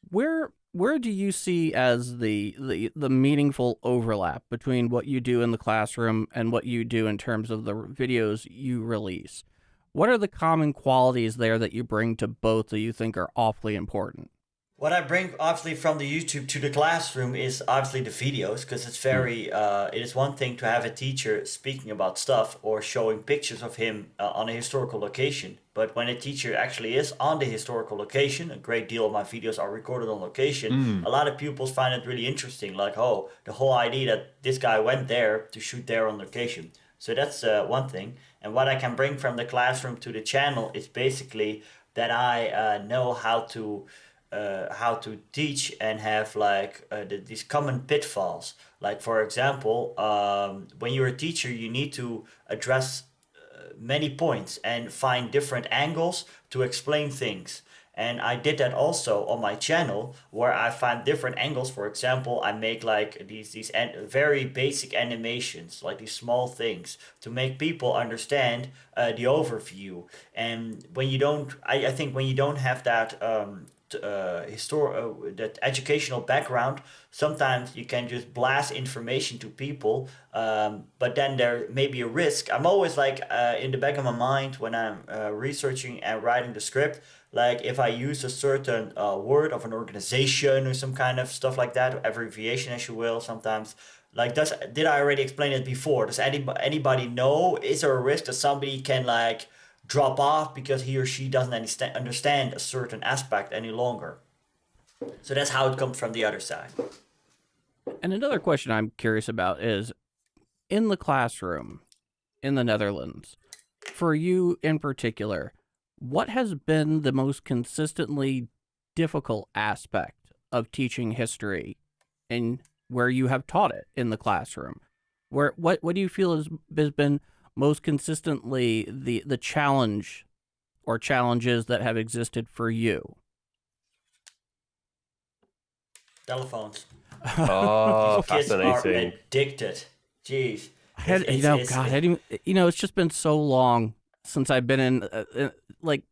Speaker 2: where do you see as the meaningful overlap between what you do in the classroom and what you do in terms of the videos you release? What are the common qualities there that you bring to both that you think are awfully important?
Speaker 4: What I bring, obviously, from the YouTube to the classroom is obviously the videos, because it's very, it is one thing to have a teacher speaking about stuff or showing pictures of him on a historical location. But when a teacher actually is on the historical location, a great deal of my videos are recorded on location, a lot of pupils find it really interesting. Like, oh, the whole idea that this guy went there to shoot there on location. So that's one thing. And what I can bring from the classroom to the channel is basically that I know how to teach and have these common pitfalls. Like, for example, when you're a teacher, you need to address many points and find different angles to explain things. And I did that also on my channel, where I find different angles. For example, I make like these very basic animations, like these small things, to make people understand the overview. And when you don't, I think when you don't have that that educational background, sometimes you can just blast information to people, but then there may be a risk. I'm always like in the back of my mind when I'm researching and writing the script, like if I use a certain word of an organization or some kind of stuff like that, abbreviation as you will sometimes, like did I already explain it before? Does anybody know? Is there a risk that somebody can like drop off because he or she doesn't understand a certain aspect any longer? So that's how it comes from the other side.
Speaker 2: And another question I'm curious about is, in the classroom in the Netherlands, for you in particular, what has been the most consistently difficult aspect of teaching history and where you have taught it in the classroom? What do you feel has been most consistently the challenge or challenges that have existed for you?
Speaker 4: Telephones.
Speaker 3: Oh,
Speaker 4: Kids are
Speaker 3: fascinating.
Speaker 4: addicted. Jeez.
Speaker 2: It's just been so long since I've been in, like,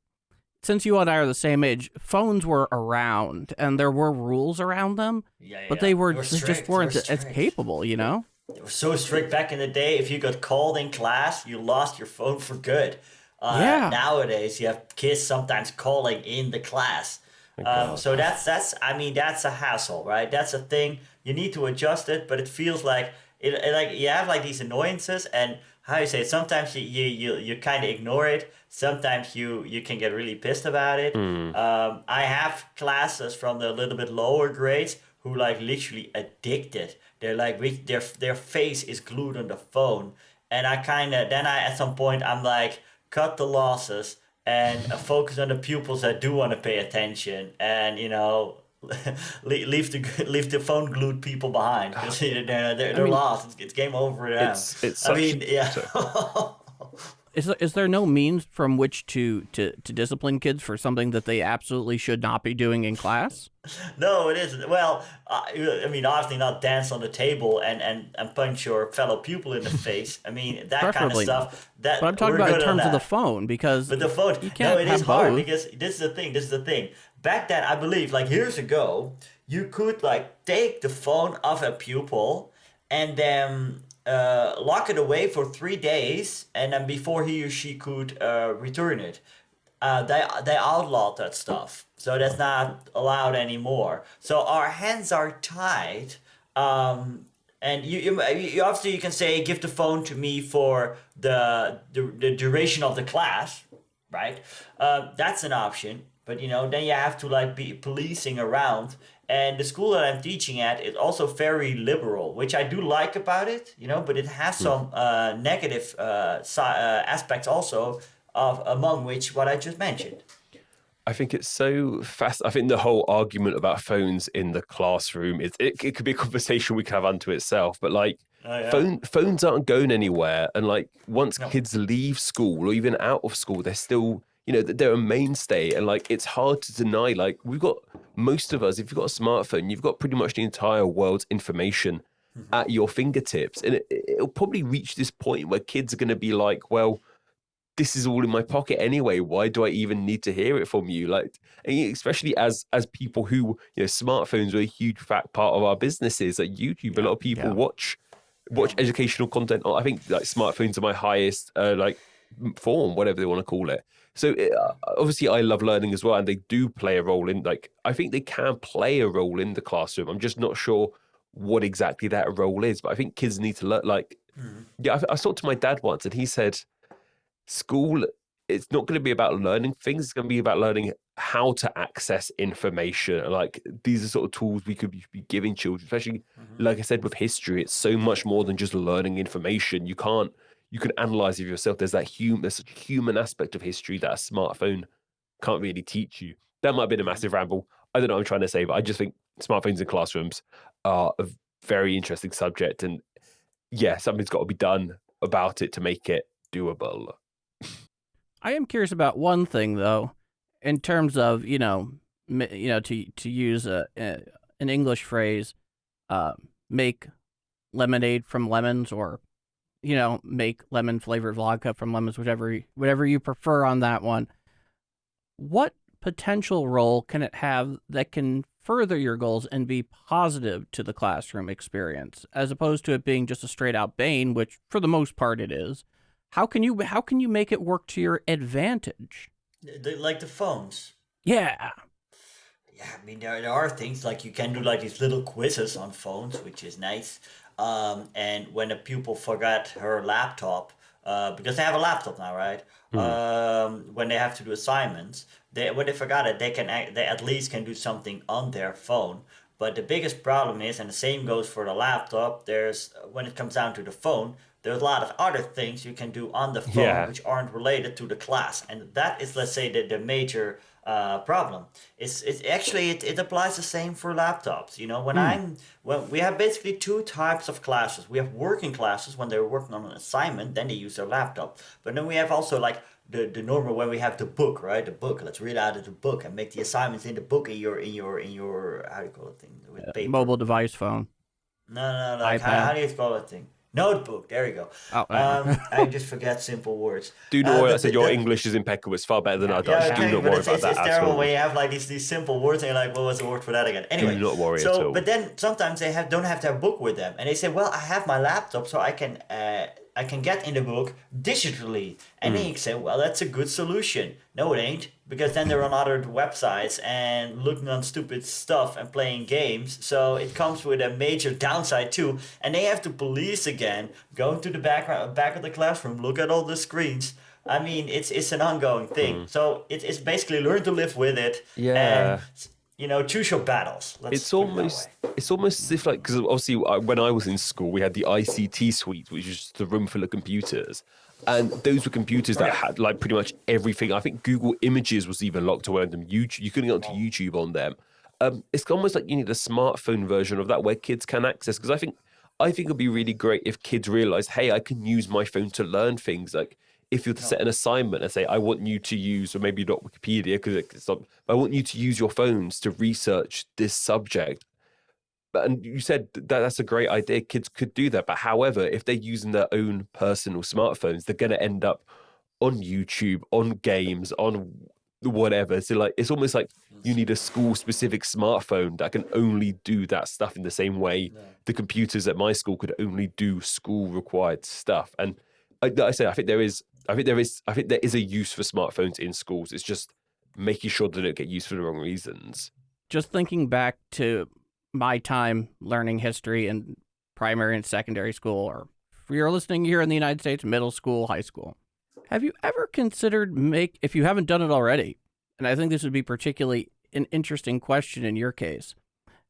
Speaker 2: since you and I are the same age, phones were around and there were rules around them, but they just weren't as capable, you know?
Speaker 4: They were so strict back in the day. If you got called in class, you lost your phone for good. Nowadays, you have kids sometimes calling in the class. So that's a hassle, right? That's a thing. You need to adjust it, but it feels like like you have like these annoyances, and how you say it, sometimes you kind of ignore it. Sometimes you can get really pissed about it. I have classes from the little bit lower grades who like literally addicted. They're like their face is glued on the phone, and I at some point I'm like, cut the losses and focus on the pupils that do want to pay attention, and leave the phone glued people behind, because they're lost. It's game over for them.
Speaker 2: Is there no means from which to discipline kids for something that they absolutely should not be doing in class?
Speaker 4: No, it isn't. Well, obviously not dance on the table and punch your fellow pupil in the face. That kind of stuff.
Speaker 2: But I'm talking about in terms of the phone, because
Speaker 4: but the phone,
Speaker 2: you can't
Speaker 4: it
Speaker 2: have
Speaker 4: is hard,
Speaker 2: both.
Speaker 4: because this is the thing. Back then, I believe, like years ago, you could like take the phone off a pupil and then lock it away for 3 days, and then before he or she could return it. They outlawed that stuff, so that's not allowed anymore. So our hands are tied, and you obviously you can say, give the phone to me for the duration of the class, right? That's an option, but then you have to like be policing around. And the school that I'm teaching at is also very liberal, which I do like about it, but it has some negative aspects also, among which what I just mentioned.
Speaker 3: I think it's so fast. I think the whole argument about phones in the classroom, it could be a conversation we could have unto itself, but like phones aren't going anywhere. And like once kids leave school or even out of school, they're still, they're a mainstay. And like, it's hard to deny, like most of us, if you've got a smartphone, you've got pretty much the entire world's information at your fingertips. And it'll probably reach this point where kids are going to be like, well, this is all in my pocket anyway. Why do I even need to hear it from you? Like, especially as people who, smartphones are a huge part of our businesses. Like YouTube, a lot of people watch educational content. I think like smartphones are my highest form, whatever they want to call it. So obviously I love learning as well, and they do play a role in, like, I think they can play a role in the classroom. I'm just not sure what exactly that role is, but I think kids need to learn. Like, I talked to my dad once, and he said, school, it's not going to be about learning things. It's going to be about learning how to access information. Like, these are sort of tools we could be giving children, especially, like I said, with history. It's so much more than just learning information. You can analyze it yourself. There's such a human aspect of history that a smartphone can't really teach you. That might have been a massive ramble. I don't know what I'm trying to say, but I just think smartphones in classrooms are a very interesting subject. And yeah, something's got to be done about it to make it doable.
Speaker 2: I am curious about one thing though, in terms of to use an English phrase, make lemonade from lemons, or make lemon flavored vodka from lemons, whatever you prefer on that one. What potential role can it have that can further your goals and be positive to the classroom experience, as opposed to it being just a straight out bane, which for the most part it is? How can you make it work to your advantage?
Speaker 4: Like the phones.
Speaker 2: Yeah.
Speaker 4: Yeah, I mean, there are things like you can do like these little quizzes on phones, which is nice. And when a pupil forgot her laptop, because they have a laptop now, right? When they have to do assignments, when they forgot it, they at least can do something on their phone. But the biggest problem is, and the same goes for the laptop, when it comes down to the phone, there's a lot of other things you can do on the phone which aren't related to the class. And that is, let's say, the major problem. It's actually it applies the same for laptops. When we have basically two types of classes. We have working classes when they're working on an assignment, then they use their laptop. But then we have also like the normal when we have the book, right? The book. Let's read out of the book and make the assignments in the book in your how do you call it thing with paper?
Speaker 2: Mobile device phone.
Speaker 4: No. Like, how do you call it thing? Notebook. There you go.
Speaker 2: Oh,
Speaker 4: I just forget simple words.
Speaker 3: Do not worry. I said your English is impeccable. It's far better than our Dutch. Do not worry about that
Speaker 4: it's
Speaker 3: at
Speaker 4: terrible
Speaker 3: all.
Speaker 4: when you have like these simple words and you're like, what was the word for that again? Anyway,
Speaker 3: Do not worry at all.
Speaker 4: But then sometimes they don't have their book with them, and they say, well, I have my laptop, so I can get in the book digitally. And then you say, well, that's a good solution. No, it ain't, because then they're on other websites and looking on stupid stuff and playing games. So it comes with a major downside too. And they have to police again, go to the back of the classroom, look at all the screens. I mean, it's an ongoing thing. So it's basically learn to live with it.
Speaker 3: Yeah.
Speaker 4: And choose your battles.
Speaker 3: It's almost as if, like, because obviously when I was in school, we had the ICT suite, which was just a room full of computers. And those were computers that had like pretty much everything. I think Google Images was even locked to one of them. YouTube, you couldn't get onto YouTube on them. It's almost like you need a smartphone version of that where kids can access. Because I think it'd be really great if kids realize, hey, I can use my phone to learn things. Like if you're to set an assignment and say, I want you to use, or maybe not Wikipedia because it's not, but I want you to use your phones to research this subject. And you said that's a great idea. Kids could do that. But however, if they're using their own personal smartphones, they're going to end up on YouTube, on games, on whatever. So like, it's almost like you need a school specific smartphone that can only do that stuff in the same way the computers at my school could only do school required stuff. And I think there is a use for smartphones in schools. It's just making sure they don't get used for the wrong reasons.
Speaker 2: Just thinking back to my time learning history in primary and secondary school, or if you're listening here in the United States, middle school, high school, have you ever considered if you haven't done it already, and I think this would be particularly an interesting question in your case,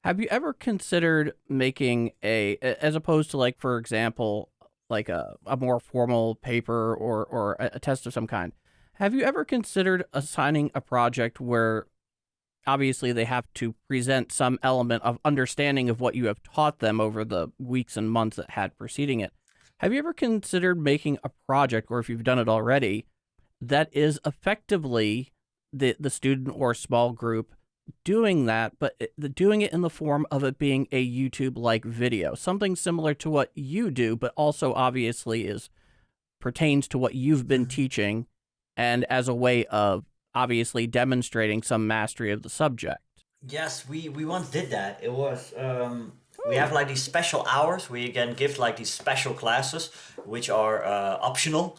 Speaker 2: have you ever considered making as opposed to like, for example, like a more formal paper or a test of some kind, have you ever considered assigning a project where obviously they have to present some element of understanding of what you have taught them over the weeks and months that had preceding it? Have you ever considered making a project, or if you've done it already, that is effectively the student or small group doing that, but doing it in the form of it being a YouTube-like video, something similar to what you do, but also obviously pertains to what you've been teaching, and as a way of obviously demonstrating some mastery of the subject?
Speaker 4: Yes, we once did that. It was we have like these special hours where you can give like these special classes which are optional.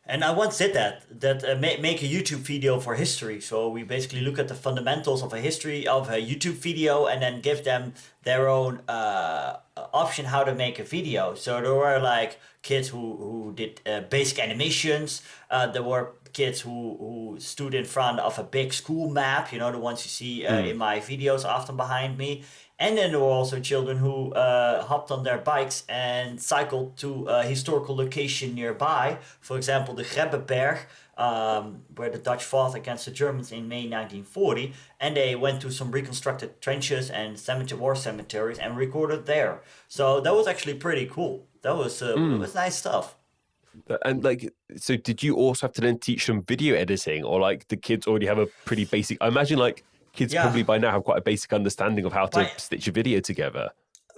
Speaker 4: And I once did that make a YouTube video for history. So we basically look at the fundamentals of a history of a YouTube video and then give them their own option how to make a video. So there were like kids who did basic animations. There were kids who stood in front of a big school map, the ones you see in my videos often behind me. And then there were also children who hopped on their bikes and cycled to a historical location nearby. For example, the Grebbeberg, where the Dutch fought against the Germans in May 1940. And they went to some reconstructed trenches and war cemeteries and recorded there. So that was actually pretty cool. That was it was nice stuff.
Speaker 3: And like, So did you also have to then teach them video editing, or like the kids already have a pretty basic? I imagine like kids probably by now have quite a basic understanding of how to stitch a video together.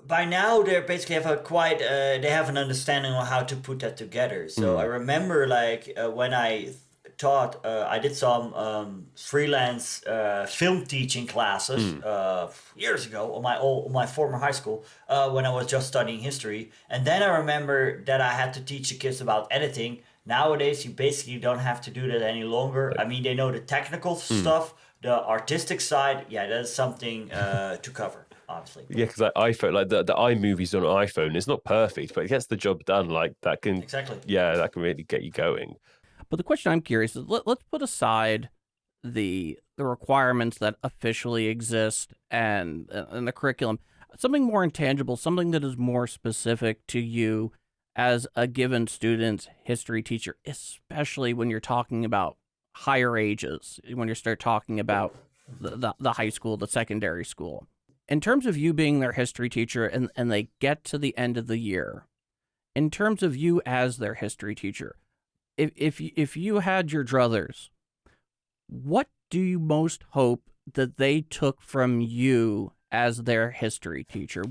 Speaker 4: By now they basically have a quite they have an understanding of how to put that together. So I remember like when I taught I did some freelance film teaching classes years ago on my former high school when I was just studying history, and then I remember that I had to teach the kids about editing. Nowadays you basically don't have to do that any longer. I mean, they know the technical stuff, the artistic side, that is something to cover. Obviously.
Speaker 3: Yeah, because like iPhone, like the iMovies on an iPhone, it's not perfect, but it gets the job done. Like that can that can really get you going.
Speaker 2: But the question I'm curious is, let's put aside the requirements that officially exist and the curriculum, something more intangible, something that is more specific to you as a given student's history teacher, especially when you're talking about higher ages, when you start talking about the high school, the secondary school. In terms of you being their history teacher and they get to the end of the year, in terms of you as their history teacher, if you had your druthers, what do you most hope that they took from you as their history teacher?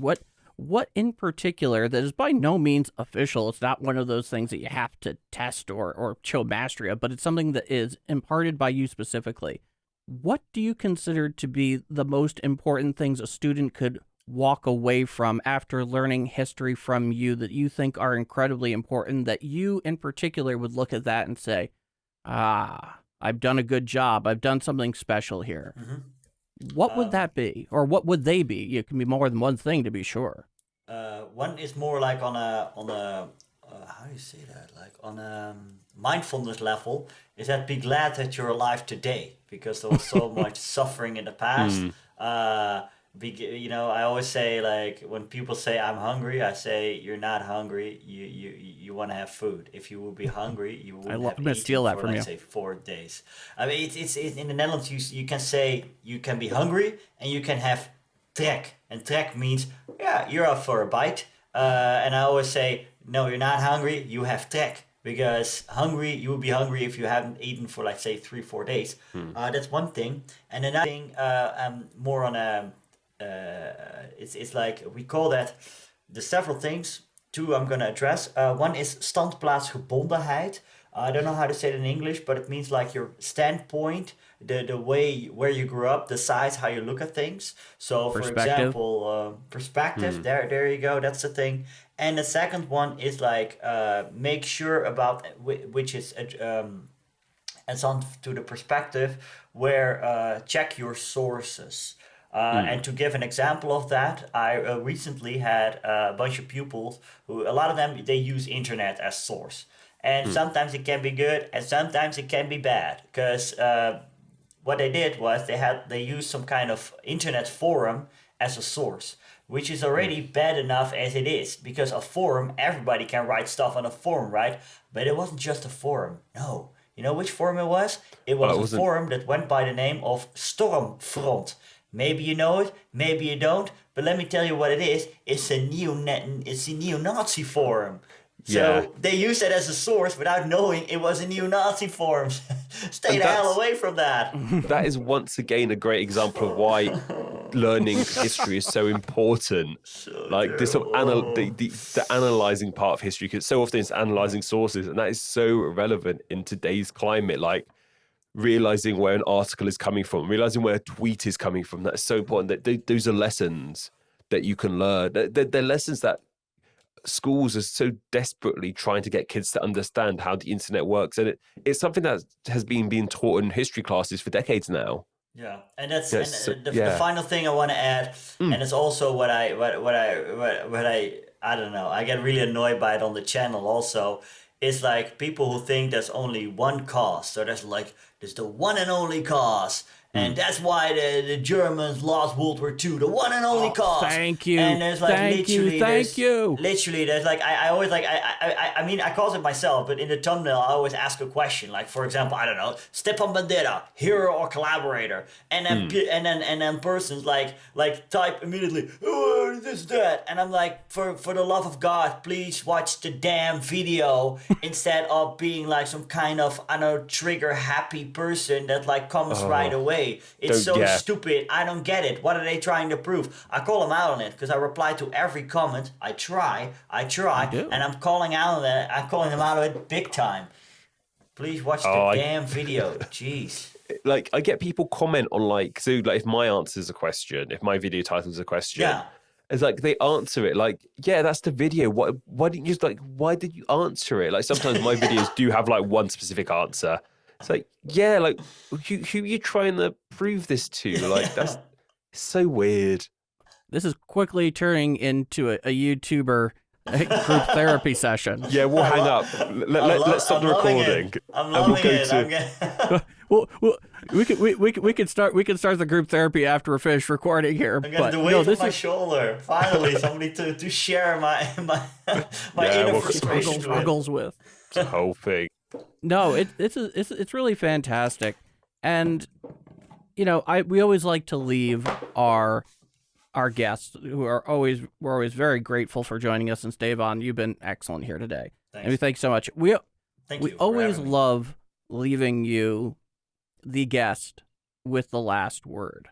Speaker 2: What in particular that is by no means official? It's not one of those things that you have to test or show mastery of, but it's something that is imparted by you specifically. What do you consider to be the most important things a student could walk away from after learning history from you that you think are incredibly important, that you in particular would look at that and say, I've done a good job. I've done something special here. What would that be? Or what would they be? It can be more than one thing, to be sure.
Speaker 4: One is more like on a how do you say that? Like on a mindfulness level, is that be glad that you're alive today, because there was so much suffering in the past. I always say, like, when people say I'm hungry, I say you're not hungry. You want to have food. If you would be hungry, you wouldn't have eaten
Speaker 2: steal that
Speaker 4: for,
Speaker 2: from
Speaker 4: let's say, 4 days. I mean, it's in the Netherlands. You can say you can be hungry and you can have trek, and trek means you're up for a bite. And I always say, no, you're not hungry. You have trek. Because you will be hungry if you haven't eaten for, like, say, 3-4 days. That's one thing. And another thing, more on a, it's like we call that the several things. 2 I'm gonna address. One is standplaatsgebondenheid. I don't know how to say it in English, but it means like your standpoint, the way where you grew up, the size, how you look at things. So, for example, perspective. There you go. That's the thing. And the second one is like make sure about which is adds on to the perspective where check your sources. And to give an example of that, I recently had a bunch of pupils who, a lot of them, they use internet as source. And sometimes it can be good and sometimes it can be bad, because what they did was they used some kind of internet forum as a source, which is already bad enough as it is, because a forum, everybody can write stuff on a forum, right? But it wasn't just a forum. No. You know which forum it was? It was a forum that went by the name of Stormfront. Maybe you know it, maybe you don't, but let me tell you what it is. It's a neo-Nazi forum. So they used it as a source without knowing it was a neo-Nazi forum. Stay the hell away from that.
Speaker 3: That is once again a great example of why learning history is so important. Like this sort of the analyzing part of history, because so often it's analyzing sources, and that is so relevant in today's climate. Like realizing where an article is coming from, realizing where a tweet is coming from. That's so important. That those are lessons that you can learn. They're lessons that schools are so desperately trying to get kids to understand how the internet works, and it's something that has been being taught in history classes for decades now.
Speaker 4: Yeah, and that's the final thing I want to add, and it's also what I don't know. I get really annoyed by it on the channel. Also, is like people who think there's only one cause. So there's the one and only cause, And that's why the Germans lost World War II, the one and only cause.
Speaker 2: Thank you.
Speaker 4: And there's like
Speaker 2: thank you.
Speaker 4: Literally, there's like I always like I mean I cause it myself, but in the thumbnail I always ask a question. Like for example, I don't know, Stefan Bandera, hero or collaborator, and then persons like type immediately, oh, this that, and I'm like, for the love of God, please watch the damn video instead of being like some kind of trigger happy person that like comes right away. It's stupid. I don't get it. What are they trying to prove? I call them out on it because I reply to every comment. I try, and I'm calling out on that. I'm calling them out on it big time. Please watch the damn video. Jeez.
Speaker 3: Like I get people comment on like if my answer is a question, if my video title is a question, it's like they answer it like, yeah, that's the video. Why didn't you just like? Why did you answer it? Like sometimes my videos do have like one specific answer. It's like, yeah, like, who are you trying to prove this to? Like, that's so weird.
Speaker 2: This is quickly turning into a YouTuber group therapy session.
Speaker 3: Yeah, we'll hang up. Let's stop the recording.
Speaker 4: I'm loving it.
Speaker 2: Well, we could start the group therapy after we're finished recording here.
Speaker 4: I'm getting the weight on my shoulder. Finally, somebody to share my inner frustration
Speaker 2: struggles with.
Speaker 3: The whole thing.
Speaker 2: No, it's really fantastic, and we always like to leave our guests we're always very grateful for joining us. And Stavon, you've been excellent here today.
Speaker 4: Thanks.
Speaker 2: And we thank you so much. We always love leaving you, the guest, with the last word.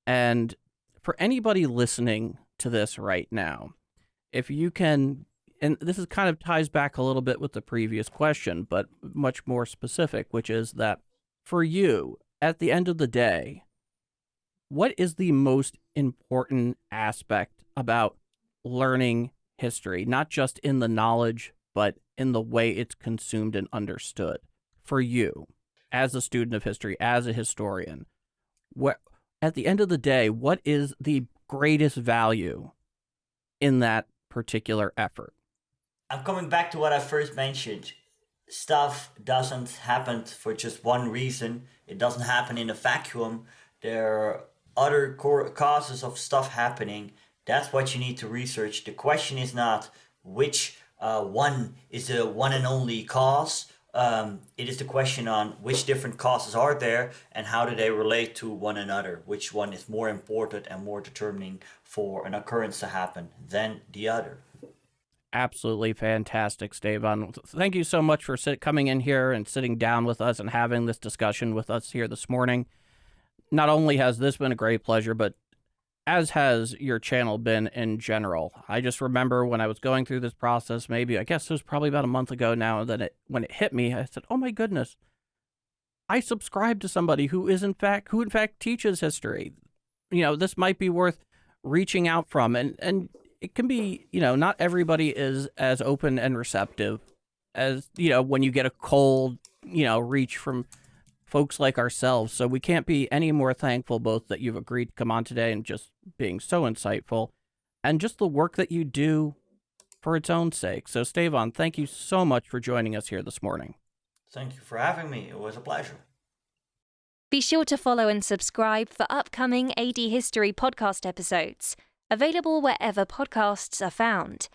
Speaker 2: And for anybody listening to this right now, if you can. And this is kind of ties back a little bit with the previous question, but much more specific, which is that for you, at the end of the day, what is the most important aspect about learning history, not just in the knowledge, but in the way it's consumed and understood? For you, as a student of history, as a historian, at the end of the day, what is the greatest value in that particular effort?
Speaker 4: I'm coming back to what I first mentioned. Stuff doesn't happen for just one reason. It doesn't happen in a vacuum. There are other causes of stuff happening. That's what you need to research. The question is not which one is the one and only cause. It is the question on which different causes are there and how do they relate to one another. Which one is more important and more determining for an occurrence to happen than the other.
Speaker 2: Absolutely fantastic, Stavon. Thank you so much for coming in here and sitting down with us and having this discussion with us here this morning. Not only has this been a great pleasure, but as has your channel been in general. I just remember when I was going through this process, maybe, I guess it was probably about a month ago now, that when it hit me, I said, oh my goodness, I subscribe to somebody who in fact teaches history. This might be worth reaching out from, and it can be, not everybody is as open and receptive as, when you get a cold, reach from folks like ourselves. So we can't be any more thankful both that you've agreed to come on today and just being so insightful and just the work that you do for its own sake. So Stavon, thank you so much for joining us here this morning.
Speaker 4: Thank you for having me. It was a pleasure.
Speaker 1: Be sure to follow and subscribe for upcoming AD History podcast episodes, available wherever podcasts are found.